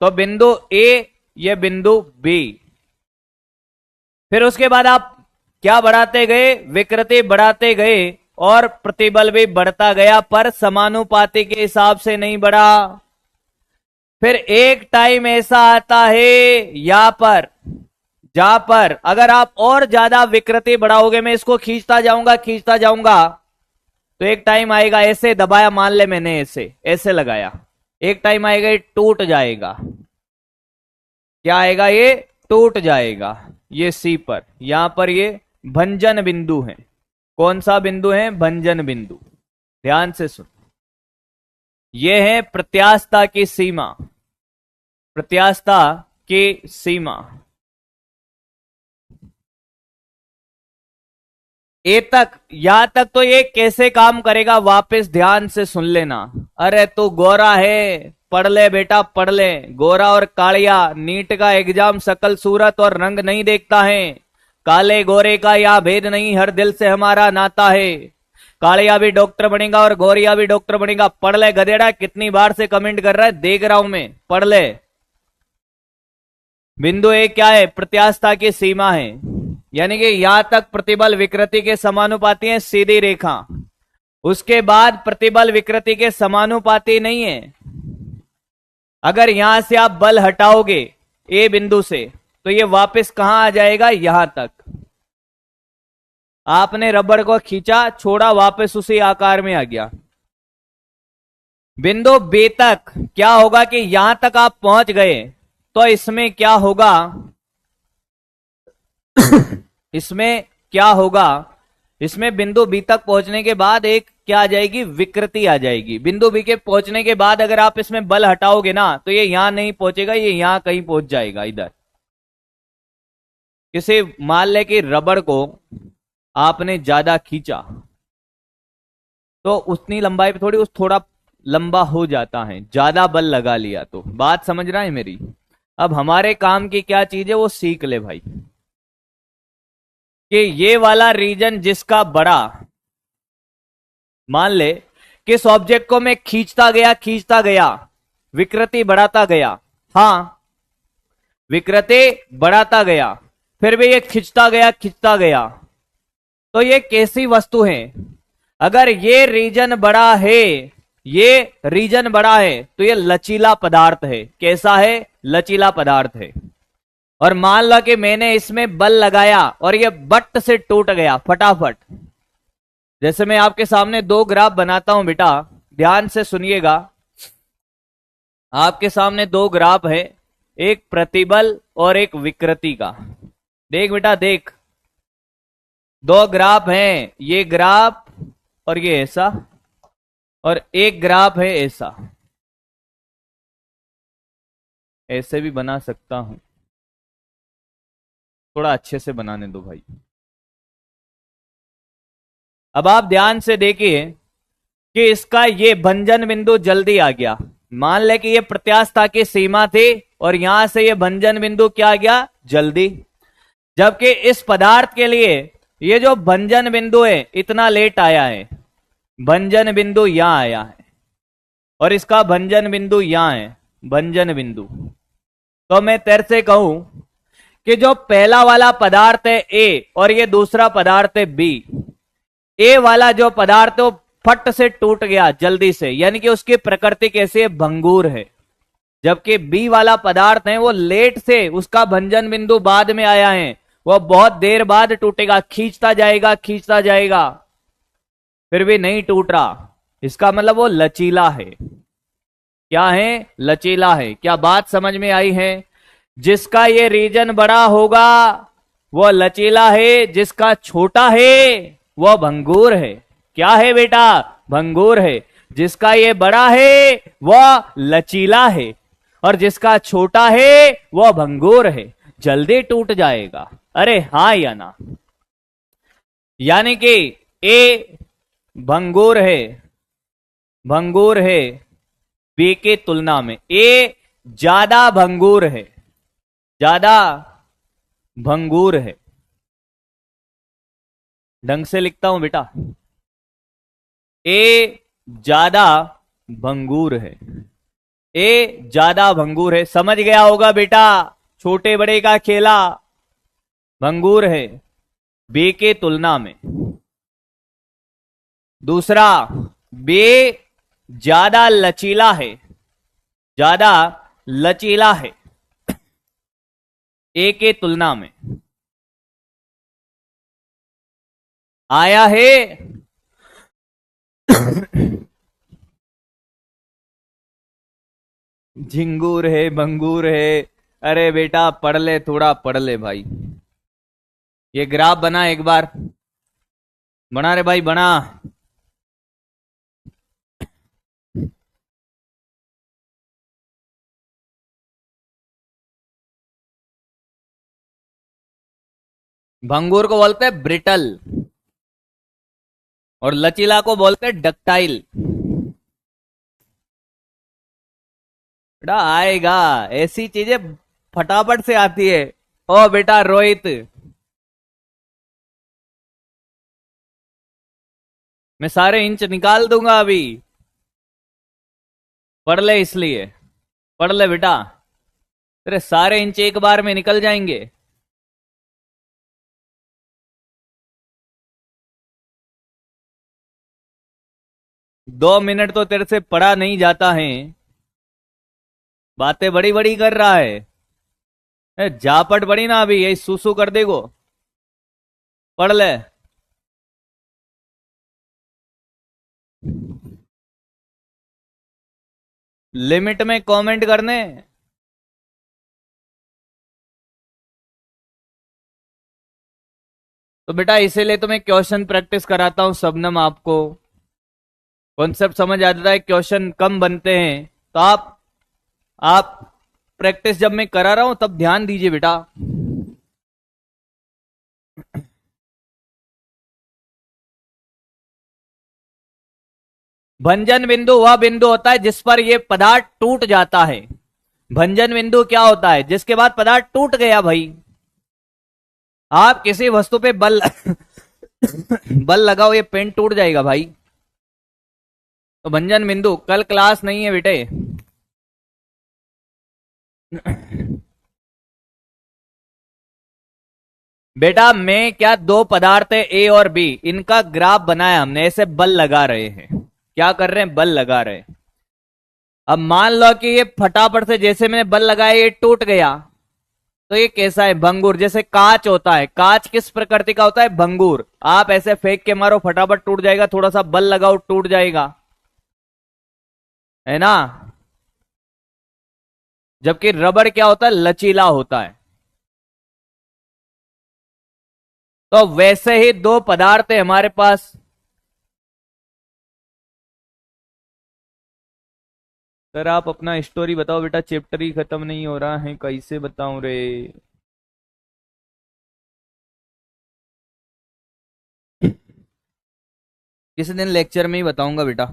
तो बिंदु ए, ये बिंदु बी। फिर उसके बाद आप क्या बढ़ाते गए? विकृति बढ़ाते गए और प्रतिबल भी बढ़ता गया, पर समानुपाती के हिसाब से नहीं बढ़ा। फिर एक टाइम ऐसा आता है यहां पर, जहां पर अगर आप और ज्यादा विकृति बढ़ाओगे, मैं इसको खींचता जाऊंगा, तो एक टाइम आएगा, ऐसे दबाया, मान ले मैंने ऐसे ऐसे लगाया, एक टाइम आएगा ये टूट जाएगा। क्या आएगा? ये टूट जाएगा। ये सी पर, यहां पर ये भंजन बिंदु हैं। कौन सा बिंदु है? भंजन बिंदु। ध्यान से सुन, ये है प्रत्यास्थता की सीमा। प्रत्यास्थता की सीमा ए तक, यहां तक तो ये कैसे काम करेगा वापस ध्यान से सुन लेना। अरे तू गोरा है, पढ़ ले बेटा पढ़ ले। गोरा और कालिया, नीट का एग्जाम सकल सूरत और रंग नहीं देखता है। काले गोरे का यह भेद नहीं, हर दिल से हमारा नाता है। कालिया भी डॉक्टर बनेगा और गोरिया भी डॉक्टर बनेगा। पढ़ ले गधेड़ा, कितनी बार से कमेंट कर रहा है, देख रहा हूं मैं, पढ़ ले। बिंदु ए क्या है? प्रत्यास्थता की सीमा है, यानी कि यहां तक प्रतिबल विकृति के समानुपाती है, सीधी रेखा। उसके बाद प्रतिबल विकृति के समानुपाती नहीं है। अगर यहां से आप बल हटाओगे ए बिंदु से, तो ये वापस कहां आ जाएगा? यहां तक। आपने रबड़ को खींचा, छोड़ा, वापस उसी आकार में आ गया। बिंदु बी तक क्या होगा कि यहां तक आप पहुंच गए, तो इसमें क्या होगा? इसमें क्या होगा? इसमें बिंदु बी तक पहुंचने के बाद एक क्या आ जाएगी? विकृति आ जाएगी। बिंदु बी के पहुंचने के बाद अगर आप इसमें बल हटाओगे ना, तो ये यहां नहीं पहुंचेगा, ये यहां कहीं पहुंच जाएगा। इधर किसी मान ले कि रबड़ को आपने ज्यादा खींचा, तो उतनी लंबाई पे थोड़ी, उस थोड़ा लंबा हो जाता है, ज्यादा बल लगा लिया तो। बात समझ रहा है मेरी? अब हमारे काम की क्या चीज है वो सीख ले भाई, कि ये वाला रीजन जिसका बड़ा, मान ले किस ऑब्जेक्ट को मैं खींचता गया, विकृति बढ़ाता गया। हां, विकृति बढ़ाता गया, फिर भी ये खींचता गया। तो ये कैसी वस्तु है? अगर ये रीजन बड़ा है, ये रीजन बड़ा है, तो ये लचीला पदार्थ है। कैसा है? लचीला पदार्थ है। और मान लो कि मैंने इसमें बल लगाया और ये बट से टूट गया फटाफट। जैसे मैं आपके सामने दो ग्राफ बनाता हूं बेटा, ध्यान से सुनिएगा। आपके सामने दो ग्राफ है, एक प्रतिबल और एक विकृति का। देख बेटा देख, दो ग्राफ हैं, ये ग्राफ और ये ऐसा, और एक ग्राफ है ऐसा। ऐसे भी बना सकता हूं, थोड़ा अच्छे से बनाने दो भाई। अब आप ध्यान से देखिए कि इसका ये भंजन बिंदु जल्दी आ गया। मान ले कि ये प्रत्यास्थता की सीमा थी और यहां से ये भंजन बिंदु क्या आ गया? जल्दी। जबकि इस पदार्थ के लिए ये जो भंजन बिंदु है इतना लेट आया है। भंजन बिंदु यहां आया है और इसका भंजन बिंदु यहां है, भंजन बिंदु। तो मैं तेरे से कहूं कि जो पहला वाला पदार्थ है ए और ये दूसरा पदार्थ है बी, ए वाला जो पदार्थ है वो फट से टूट गया जल्दी से, यानी कि उसकी प्रकृति कैसी है? भंगुर है। जबकि बी वाला पदार्थ है वो लेट से, उसका भंजन बिंदु बाद में आया है, वो बहुत देर बाद टूटेगा, खींचता जाएगा, फिर भी नहीं टूट रहा। इसका मतलब वो लचीला है। क्या है? लचीला है। क्या बात समझ में आई है? जिसका ये रीजन बड़ा होगा वो लचीला है, जिसका छोटा है वो भंगुर है। क्या है बेटा? भंगुर है। जिसका ये बड़ा है वह लचीला है और जिसका छोटा है वह भंगुर है, जल्दी टूट जाएगा। अरे हाँ या ना? यानी कि ए भंगुर है बी की तुलना में। ए ज्यादा भंगुर है, ढंग से लिखता हूं बेटा। ए ज्यादा भंगुर है, समझ गया होगा बेटा, छोटे बड़े का खेला। भंगुर है बी के तुलना में। दूसरा, बी ज्यादा लचीला है ए के तुलना में। आया है? झिंगूर है, भंगूर है। अरे बेटा पढ़ ले, थोड़ा पढ़ ले भाई। ये ग्राफ बना एक बार, बना रे भाई बना। भंगूर को बोलते हैं ब्रिटल और लचीला को बोलते हैं डक्टाइल। बेटा आएगा, ऐसी चीजें फटाफट से आती है। ओ बेटा रोहित, मैं सारे इंच निकाल दूंगा अभी, पढ़ ले इसलिए, पढ़ ले बेटा, तेरे सारे इंच एक बार में निकल जाएंगे। दो मिनट तो तेरे से पढ़ा नहीं जाता है, बातें बड़ी बड़ी कर रहा है। जापट बड़ी ना अभी, यही सूसू कर देगो, पढ़ ले। लिमिट में कमेंट करने। तो बेटा इसीलिए तो मैं क्वेश्चन प्रैक्टिस कराता हूं शबनम, आपको कॉन्सेप्ट समझ आता है, क्वेश्चन कम बनते हैं तो आप प्रैक्टिस जब मैं करा रहा हूं तब ध्यान दीजिए बेटा। भंजन बिंदु वह बिंदु होता है जिस पर यह पदार्थ टूट जाता है। भंजन बिंदु क्या होता है? जिसके बाद पदार्थ टूट गया भाई। आप किसी वस्तु पे बल बल लगाओ, ये पेन टूट जाएगा भाई। तो भंजन बिंदु, कल क्लास नहीं है बेटे। बेटा मैं क्या, दो पदार्थ है ए और बी, इनका ग्राफ बनाया हमने, ऐसे बल लगा रहे हैं। क्या कर रहे हैं? बल लगा रहे हैं। अब मान लो कि ये फटाफट से जैसे मैंने बल लगाया ये टूट गया, तो ये कैसा है? भंगुर। जैसे कांच होता है, कांच किस प्रकृति का होता है? भंगुर। आप ऐसे फेंक के मारो फटाफट टूट जाएगा, थोड़ा सा बल लगाओ टूट जाएगा, है ना। जबकि रबड़ क्या होता है? लचीला होता है। तो वैसे ही दो पदार्थ है हमारे पास। सर आप अपना स्टोरी बताओ बेटा, चैप्टर ही खत्म नहीं हो रहा है, कैसे बताऊं रे। किसी दिन लेक्चर में ही बताऊंगा बेटा,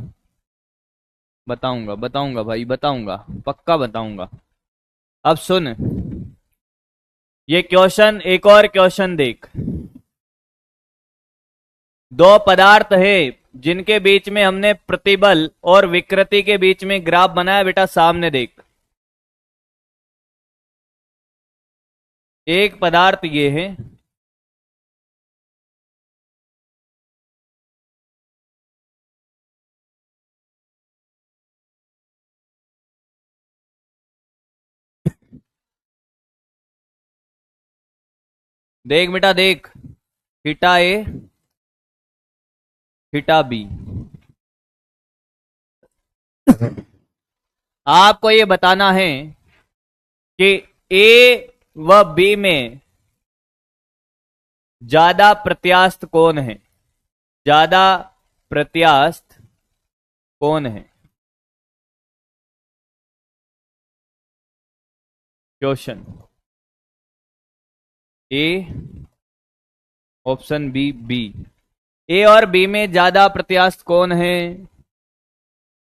बताऊंगा बताऊंगा भाई, बताऊंगा, पक्का बताऊंगा। अब सुन, ये क्वेश्चन, एक और क्वेश्चन देख। दो पदार्थ है जिनके बीच में हमने प्रतिबल और विकृति के बीच में ग्राफ बनाया बेटा, सामने देख। एक पदार्थ ये है, देख बेटा देख, थीटा ए थीटा बी। आपको ये बताना है कि ए व बी में ज्यादा प्रत्यास्थ कौन है, ज्यादा प्रत्यास्थ कौन है। क्वेश्चन ए, ऑप्शन बी बी। ए और बी में ज्यादा प्रत्यास्थ कौन है?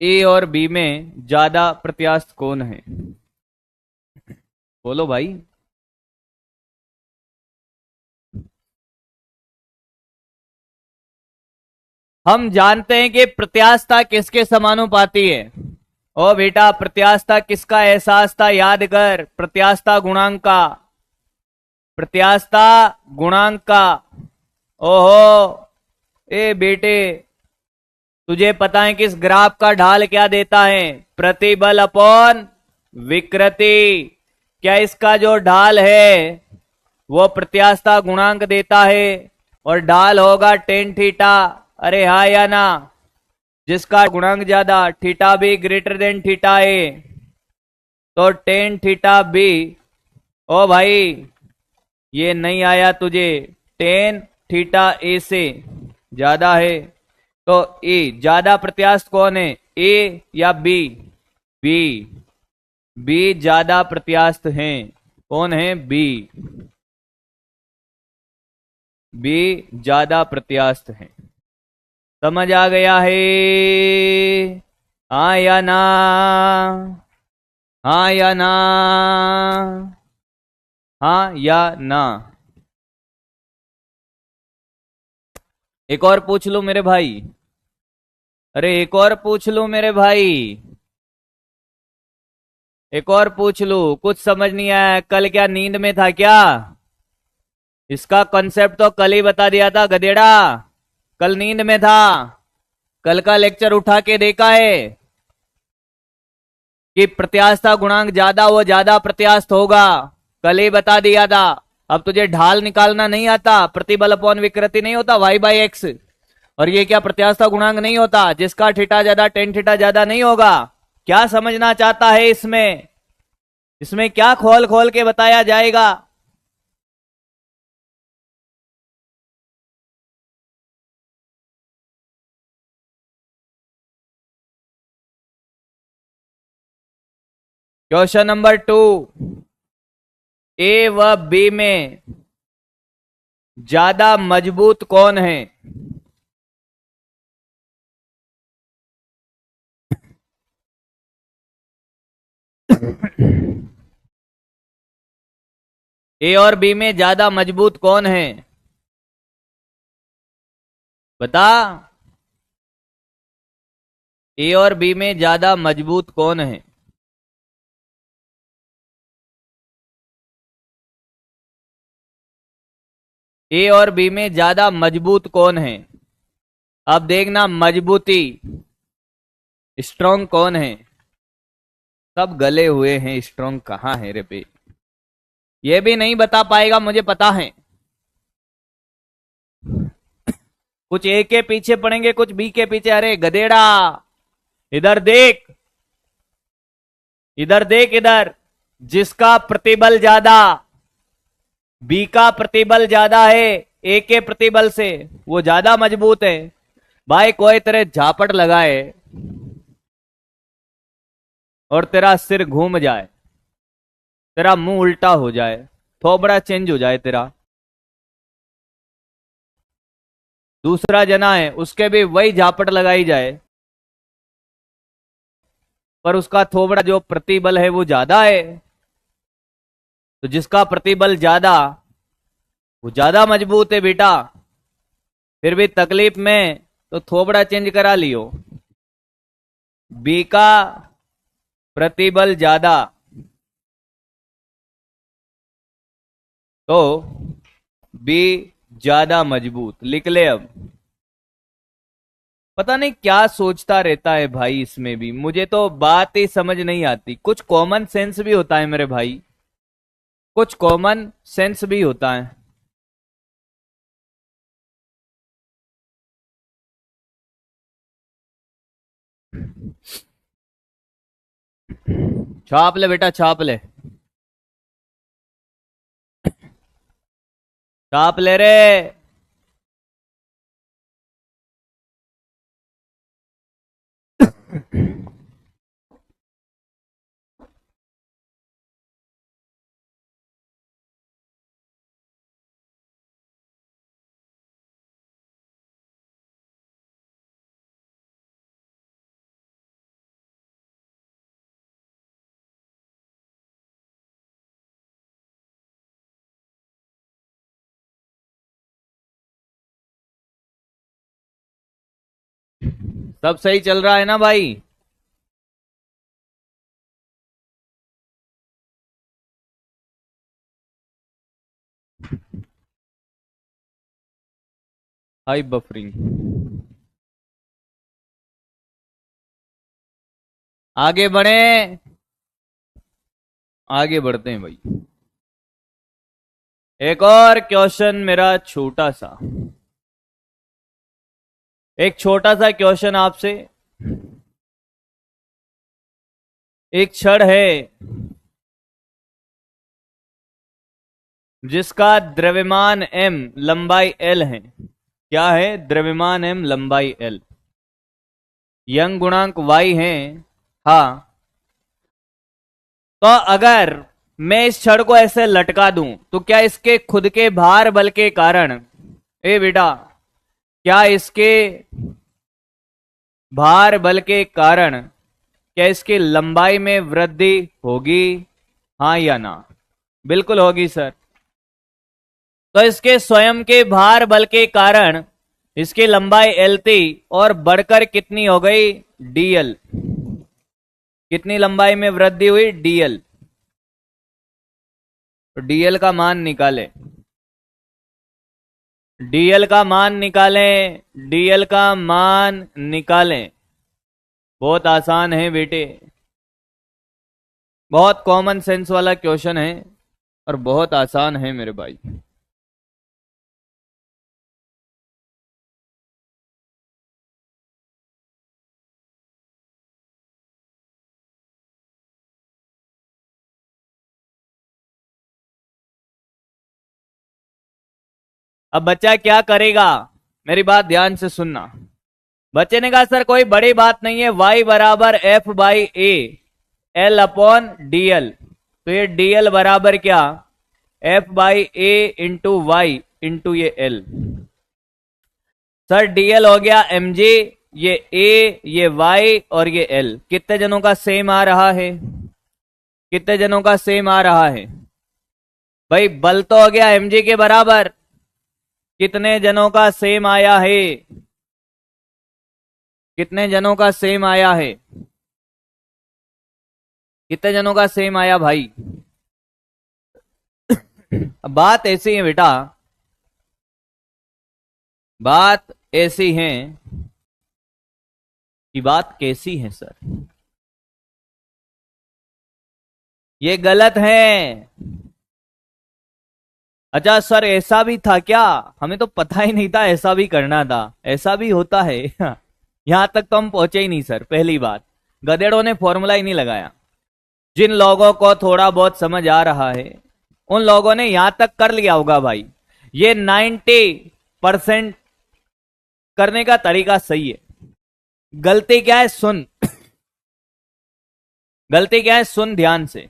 ए और बी में ज्यादा प्रत्यास्थ कौन है? बोलो भाई। हम जानते हैं कि प्रत्यास्थता किसके समानुपाती है। ओ बेटा प्रत्यास्थता किसका एहसास था? याद कर, प्रत्यास्थता गुणांक का, प्रत्यास्थता गुणांक का। ओहो ए बेटे, तुझे पता है कि इस ग्राफ का ढाल क्या देता है? प्रतिबल अपॉन विकृति। क्या इसका जो ढाल है वो प्रत्यास्थता गुणांक देता है? और ढाल होगा टेन थीटा। अरे हाँ या ना? जिसका गुणांक ज्यादा, theta B greater than theta A, तो टेन थीटा बी। ओ भाई ये नहीं आया तुझे, टेन थीटा ए से ज्यादा है तो ए ज्यादा प्रत्यास्थ कौन है, ए या बी? बी। बी ज्यादा प्रत्यास्थ हैं। कौन है? बी। बी ज्यादा प्रत्यास्थ हैं। समझ आ गया है? हाँ या ना? हाँ या ना? हाँ या ना? एक और पूछ लूं मेरे भाई? अरे एक और पूछ लूं मेरे भाई? एक और पूछ लूं? कुछ समझ नहीं आया? कल क्या नींद में था क्या? इसका कॉन्सेप्ट तो कल ही बता दिया था गधेड़ा। कल नींद में था? कल का लेक्चर उठा के देखा है कि प्रत्यास्थता गुणांक ज्यादा वो ज्यादा प्रत्यास्थ होगा? कल ही बता दिया था। अब तुझे ढाल निकालना नहीं आता? प्रतिबल अपॉन विकृति नहीं होता वाई बाई एक्स? और ये क्या प्रत्यास्थता गुणांक नहीं होता? जिसका थीटा ज्यादा टेन थीटा ज्यादा नहीं होगा? क्या समझना चाहता है इसमें? इसमें क्या खोल खोल के बताया जाएगा? क्वेश्चन नंबर 2, ए व बी में ज्यादा मजबूत कौन है? ए और बी में ज्यादा मजबूत कौन है? बता। ए और बी में ज्यादा मजबूत कौन है? ए और बी में ज्यादा मजबूत कौन है? अब देखना मजबूती, स्ट्रॉन्ग कौन है? सब गले हुए हैं, स्ट्रॉन्ग कहां है रे पे? ये भी नहीं बता पाएगा मुझे पता है। कुछ ए के पीछे पड़ेंगे, कुछ बी के पीछे। अरे गधेड़ा इधर देख, इधर देख, इधर। जिसका प्रतिबल ज्यादा, बी का प्रतिबल ज्यादा है ए के प्रतिबल से, वो ज्यादा मजबूत है। भाई कोई तेरे झापट लगाए और तेरा सिर घूम जाए, तेरा मुंह उल्टा हो जाए, थोबड़ा चेंज हो जाए तेरा, दूसरा जना है उसके भी वही झापट लगाई जाए, पर उसका थोबड़ा जो प्रतिबल है वो ज्यादा है, तो जिसका प्रतिबल ज्यादा वो ज्यादा मजबूत है बेटा। फिर भी तकलीफ में तो थोबड़ा चेंज करा लियो। बी का प्रतिबल ज्यादा तो बी ज्यादा मजबूत। लिख ले अब। पता नहीं क्या सोचता रहता है भाई, इसमें भी मुझे तो बात ही समझ नहीं आती। कुछ कॉमन सेंस भी होता है मेरे भाई, कुछ कॉमन सेंस भी होता है। छाप ले बेटा, छाप ले, छाप ले रे। सब सही चल रहा है ना भाई? High buffering. आगे बढ़े, आगे बढ़ते हैं भाई। एक और क्वेश्चन मेरा छोटा सा, एक छोटा सा क्वेश्चन आपसे। एक छड़ है, जिसका द्रव्यमान m लंबाई l है। क्या है? द्रव्यमान m लंबाई l, यंग गुणांक y है। हाँ, तो अगर मैं इस छड़ को ऐसे लटका दूं तो क्या इसके खुद के भार बल के कारण, ए बेटा, क्या इसके भार बल के कारण क्या इसकी लंबाई में वृद्धि होगी? हाँ या ना? बिल्कुल होगी सर। तो इसके स्वयं के भार बल के कारण इसकी लंबाई एल थी और बढ़कर कितनी हो गई? डीएल। कितनी लंबाई में वृद्धि हुई? डीएल। तो डीएल का मान निकालें, डीएल का मान निकालें, डीएल का मान निकालें। बहुत आसान है बेटे, बहुत कॉमन सेंस वाला क्वेश्चन है और बहुत आसान है मेरे भाई। अब बच्चा क्या करेगा? मेरी बात ध्यान से सुनना। बच्चे ने कहा सर कोई बड़ी बात नहीं है, y बराबर F by A L upon DL. तो ये डीएल बराबर क्या? F by A into Y into ये एल। सर डीएल हो गया mg, ये a, ये y और ये l। कितने जनों का सेम आ रहा है? कितने जनों का सेम आ रहा है? भाई बल तो हो गया mg के बराबर। कितने जनों का सेम आया है? कितने जनों का सेम आया है? कितने जनों का सेम आया भाई? अब बात ऐसी है बेटा, बात ऐसी है कि बात कैसी है सर? ये गलत है। अच्छा सर ऐसा भी था क्या? हमें तो पता ही नहीं था ऐसा भी करना था। ऐसा भी होता है? यहां तक तो हम पहुंचे ही नहीं सर। पहली बात, गधेड़ों ने फॉर्मूला ही नहीं लगाया। जिन लोगों को थोड़ा बहुत समझ आ रहा है उन लोगों ने यहां तक कर लिया होगा भाई। ये 90% करने का तरीका सही है। गलती क्या है? सुन। गलती क्या है? सुन ध्यान से।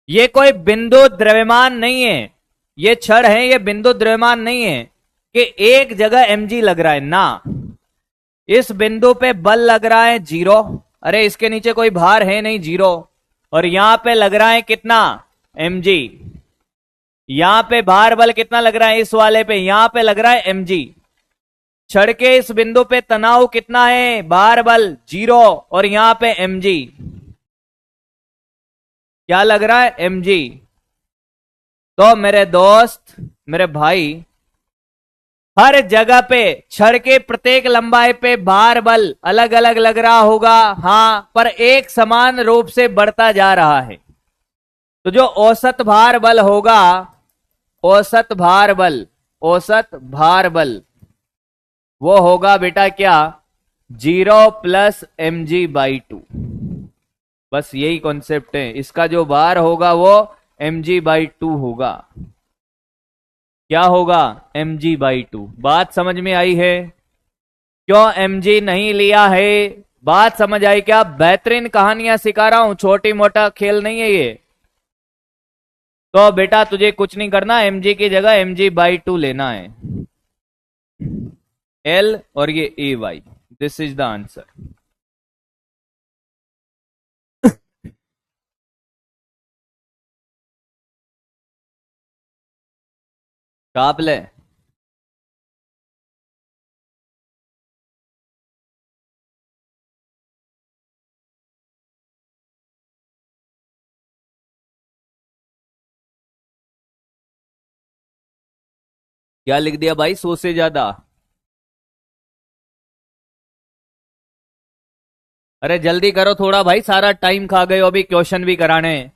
ये कोई बिंदु द्रव्यमान नहीं है, ये छड़ है, ये बिंदु द्रव्यमान नहीं है कि एक जगह mg लग रहा है ना। इस बिंदु पे बल लग रहा है 0, अरे इसके नीचे कोई भार है नहीं, 0। और यहां पे लग रहा है कितना? mg। यहां पे भार बल कितना लग रहा है? इस वाले पे यहां पे लग रहा है mg। छड़ के इस बिंदु पे तनाव कितना है? भार बल 0 और यहां पे mg। क्या लग रहा है? mg। तो मेरे दोस्त, मेरे भाई, हर जगह पे छड़ के प्रत्येक लंबाई पे भार बल अलग अलग लग रहा होगा, हाँ, पर एक समान रूप से बढ़ता जा रहा है। तो जो औसत भार बल होगा, औसत भार बल, औसत भार बल, वो होगा बेटा क्या? 0 प्लस mg बाई 2। बस यही कॉन्सेप्ट है। इसका जो भार होगा वो mg बाई 2 होगा। क्या होगा? mg by 2। बात समझ में आई है? क्यों mg नहीं लिया है? बात समझ आई क्या? बेहतरीन कहानियां सिखा रहा हूं, छोटी मोटा खेल नहीं है ये। तो बेटा तुझे कुछ नहीं करना, mg की जगह mg बाई 2 लेना है। l और ये ay, this is the answer. काबले क्या लिख दिया भाई? 100 से ज्यादा? अरे जल्दी करो थोड़ा भाई, सारा टाइम खा गए हो, अभी क्वेश्चन भी कराने हैं।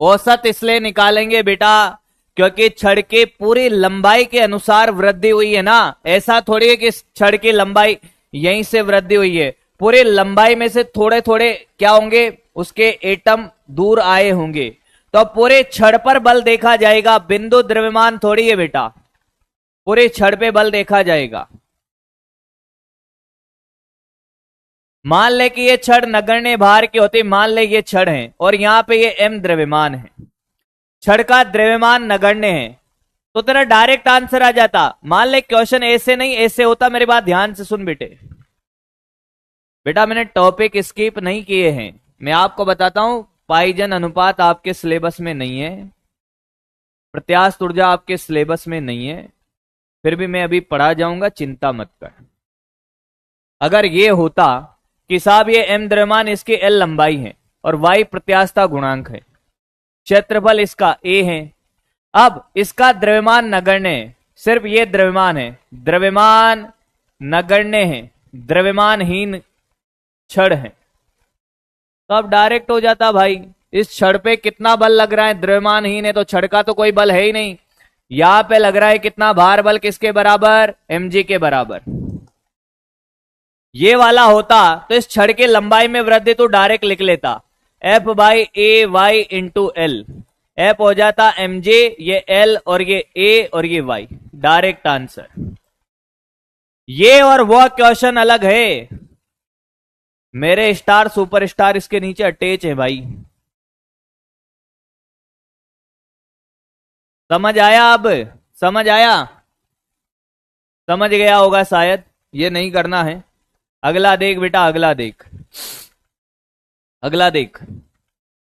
औसत इसलिए निकालेंगे बेटा क्योंकि छड़ की पूरी लंबाई के अनुसार वृद्धि हुई है ना। ऐसा थोड़ी है कि छड़ की लंबाई यहीं से वृद्धि हुई है। पूरी लंबाई में से थोड़े थोड़े क्या होंगे? उसके एटम दूर आए होंगे। तो पूरे छड़ पर बल देखा जाएगा, बिंदु द्रव्यमान थोड़ी है बेटा, पूरे छड़ पे बल देखा जाएगा। मान ले कि ये छड़ नगण्य भार की होती, मान ले ये छड़ है और यहां पे ये m द्रव्यमान है, छड़ का द्रव्यमान नगण्य है, तो तेरा डायरेक्ट आंसर आ जाता। मान ले क्वेश्चन ऐसे नहीं ऐसे होता, मेरी बात ध्यान से सुन बेटे। बेटा मैंने टॉपिक स्किप नहीं किए हैं, मैं आपको बताता हूं, पाइजन अनुपात आपके सिलेबस में नहीं है, प्रत्यास्थ ऊर्जा आपके सिलेबस में नहीं है, फिर भी मैं अभी पढ़ा जाऊंगा, चिंता मत कर। अगर ये होता कि साहब ये m द्रव्यमान, इसकी l लंबाई है और y प्रत्यास्थता गुणांक है, क्षेत्रफल इसका a है, अब इसका द्रव्यमान नगण्य है, सिर्फ ये द्रव्यमान है, द्रव्यमान नगण्य है, द्रव्यमानहीन छड़ है, तो अब डायरेक्ट हो जाता भाई, इस छड़ पे कितना बल लग रहा है, द्रव्यमानहीन है तो छड़ का तो कोई बल है ही नहीं, यहां पे लग रहा है कितना भार बल, किसके बराबर, mg के बराबर। ये वाला होता तो इस छड़ के लंबाई में वृद्धि तो डायरेक्ट लिख लेता, F by A Y into L, F हो जाता mj, ये l और ये a और ये y, डायरेक्ट आंसर। ये और वो क्वेश्चन अलग है, मेरे स्टार सुपरस्टार इसके नीचे अटैच है भाई, समझ आया, अब समझ आया, समझ गया होगा शायद, ये नहीं करना है। अगला देख बेटा, अगला देख, अगला देख,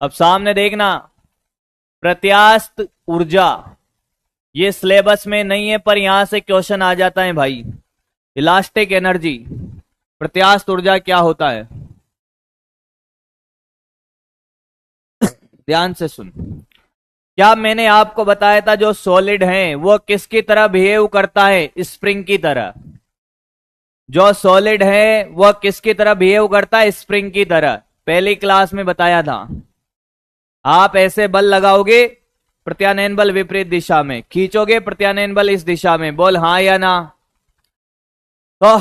अब सामने देखना, प्रत्यास्थ ऊर्जा, ये सिलेबस में नहीं है पर यहां से क्वेश्चन आ जाता है भाई। इलास्टिक एनर्जी, प्रत्यास्थ ऊर्जा क्या होता है, ध्यान से सुन। क्या मैंने आपको बताया था जो सॉलिड है वो किसकी तरह बिहेव करता है, स्प्रिंग की तरह। जो सॉलिड है वह किसकी तरह बिहेव करता है, स्प्रिंग की तरह, पहली क्लास में बताया था। आप ऐसे बल लगाओगे, प्रत्यानयन बल विपरीत दिशा में, खींचोगे प्रत्यानयन बल इस दिशा में, बोल हाँ या ना। तो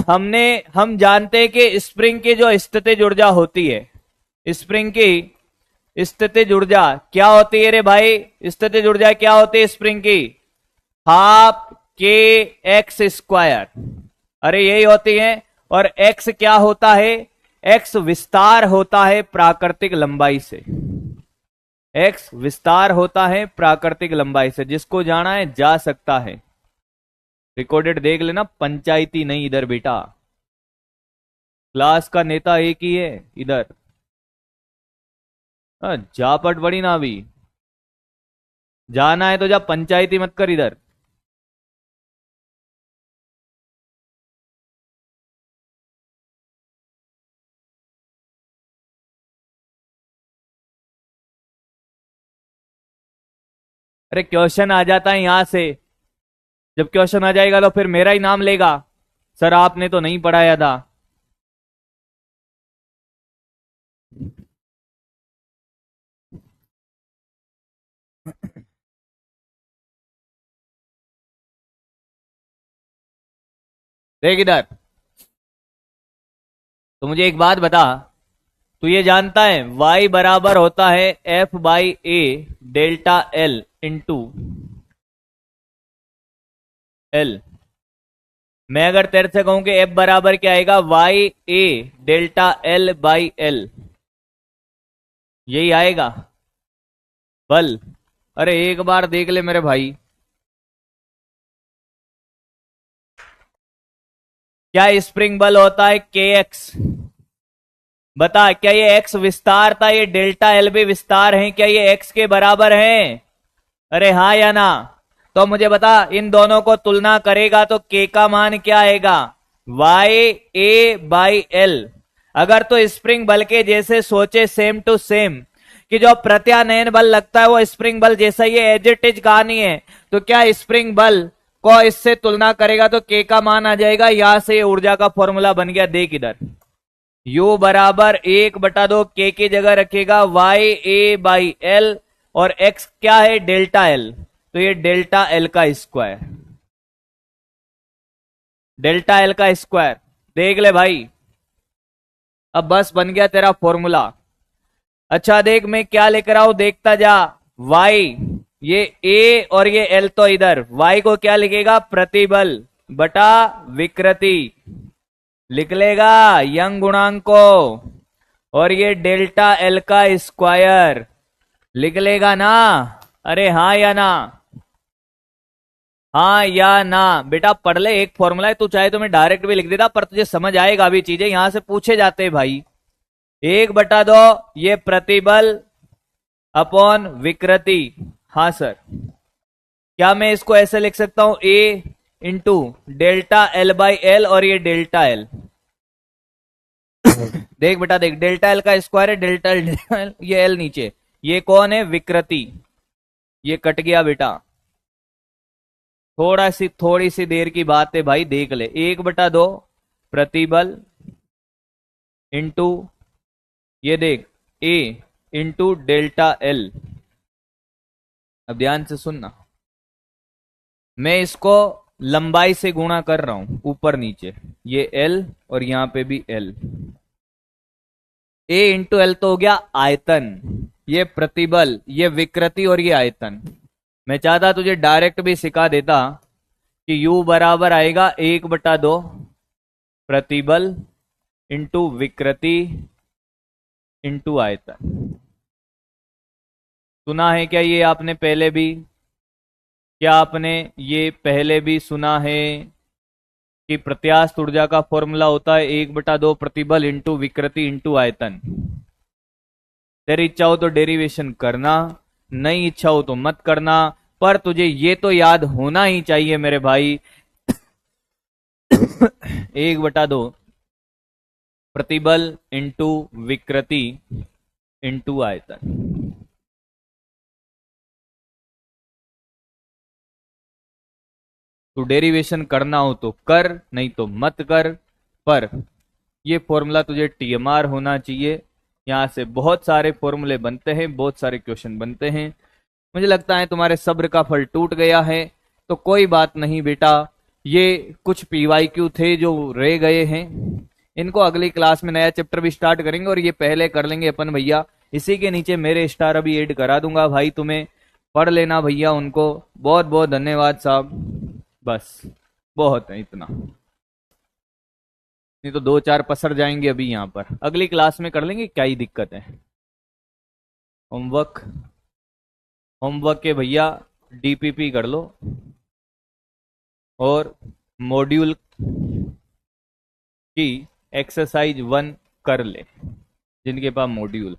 हम जानते हैं कि स्प्रिंग की जो स्थितिज ऊर्जा होती है, स्प्रिंग की स्थितिज ऊर्जा क्या होती है रे भाई, स्थितिज ऊर्जा क्या होती है स्प्रिंग की, हाफ के एक्स स्क्वायर, अरे यही होती है। और एक्स क्या होता है, एक्स विस्तार होता है प्राकृतिक लंबाई से, एक्स विस्तार होता है प्राकृतिक लंबाई से, जिसको जाना है जा सकता है, रिकॉर्डेड देख लेना, पंचायती नहीं इधर बेटा, क्लास का नेता एक ही है इधर, जापट बड़ी ना, अभी जाना है तो जा, पंचायती मत कर इधर। अरे क्वेश्चन आ जाता है यहां से, जब क्वेश्चन आ जाएगा तो फिर मेरा ही नाम लेगा, सर आपने तो नहीं पढ़ाया था। देख इधर, तो मुझे एक बात बता, तू ये जानता है y बराबर होता है F by A delta L into L. मैं अगर तेरे से कहूं कि f बराबर क्या आएगा, y a delta L by L, यही आएगा बल। अरे एक बार देख ले मेरे भाई, क्या स्प्रिंग बल होता है kx, बता क्या ये x विस्तार था, ये डेल्टा एल भी विस्तार है, क्या ये x के बराबर है, अरे हाँ या ना। तो मुझे बता, इन दोनों को तुलना करेगा तो k का मान क्या आएगा, y a बाई एल। अगर तो स्प्रिंग बल के जैसे सोचे सेम टू सेम, कि जो प्रत्यानयन बल लगता है वो स्प्रिंग बल जैसा, ये एज इट इज कहानी है, तो क्या स्प्रिंग बल को इससे तुलना करेगा तो k का मान आ जाएगा, यहां से ऊर्जा का फॉर्मूला बन गया, देख इधर, U बराबर 1/2 k की जगह रखेगा y a बाई एल, और x क्या है डेल्टा एल, तो ये डेल्टा एल का स्क्वायर, डेल्टा एल का स्क्वायर, देख ले भाई, अब बस बन गया तेरा फॉर्मूला। अच्छा देख मैं क्या लेकर आऊं, देखता जा, वाई, ये ए और ये एल तो इधर, वाई को क्या लिखेगा, प्रतिबल बटा विकृति लिख लेगा, यंग गुणांक को, और ये डेल्टा एल का स्क्वायर लिख लेगा ना। अरे हाँ या ना, हाँ या ना बेटा, पढ़ ले, एक फॉर्मूला है, तू चाहे तो मैं डायरेक्ट भी लिख देता, पर तुझे समझ आएगा अभी, चीजें यहां से पूछे जाते हैं भाई। 1/2 ये प्रतिबल अपॉन विकृति। हाँ सर, क्या मैं इसको ऐसे लिख सकता हूं, A into delta L by L, और ये डेल्टा एल, देख बेटा देख, डेल्टा एल का स्क्वायर है, डेल्टा एल, ये एल नीचे, ये कौन है, विकृति, ये कट गया बेटा। थोड़ी सी देर की बात है भाई, देख ले, 1/2 प्रतिबल इंटू ये देख ए इंटू डेल्टा एल। अब ध्यान से सुनना, मैं इसको लंबाई से गुणा कर रहा हूं, ऊपर नीचे, ये एल और यहां पे भी एल, ए इंटू एल तो हो गया आयतन, ये प्रतिबल, ये विकृति और ये आयतन। मैं चाहता तुझे डायरेक्ट भी सिखा देता कि U बराबर आएगा 1/2 प्रतिबल इंटू विकृति इंटू आयतन। सुना है क्या ये आपने पहले भी, क्या आपने ये पहले भी सुना है कि प्रत्यास्थ ऊर्जा का फॉर्मूला होता है 1/2 प्रतिबल इंटू विकृति इंटू आयतन। तेरी इच्छा हो तो डेरिवेशन करना, नहीं इच्छा हो तो मत करना, पर तुझे ये तो याद होना ही चाहिए मेरे भाई 1/2 प्रतिबल इंटू विकृति इंटू आयतन। तो डेरिवेशन करना हो तो कर, नहीं तो मत कर, पर ये फॉर्मूला तुझे टीएमआर होना चाहिए। यहां से बहुत सारे फॉर्मूले बनते हैं, बहुत सारे क्वेश्चन बनते हैं। मुझे लगता है तुम्हारे सब्र का फल टूट गया है, तो कोई बात नहीं बेटा, ये कुछ पीवाईक्यू थे जो रह गए हैं, इनको अगली क्लास में नया चैप्टर भी स्टार्ट करेंगे, और ये पहले कर लेंगे अपन भैया। इसी के नीचे मेरे स्टार अभी ऐड करा दूंगा भाई, तुम्हें पढ़ लेना भैया उनको। बहुत बहुत धन्यवाद साहब, बस बहुत है इतना, नहीं तो 2-4 पसर जाएंगे अभी यहाँ पर, अगली क्लास में कर लेंगे, क्या ही दिक्कत है। होमवर्क, होमवर्क के भैया डीपीपी कर लो, और मॉड्यूल की एक्सरसाइज 1 कर ले जिनके पास मॉड्यूल है।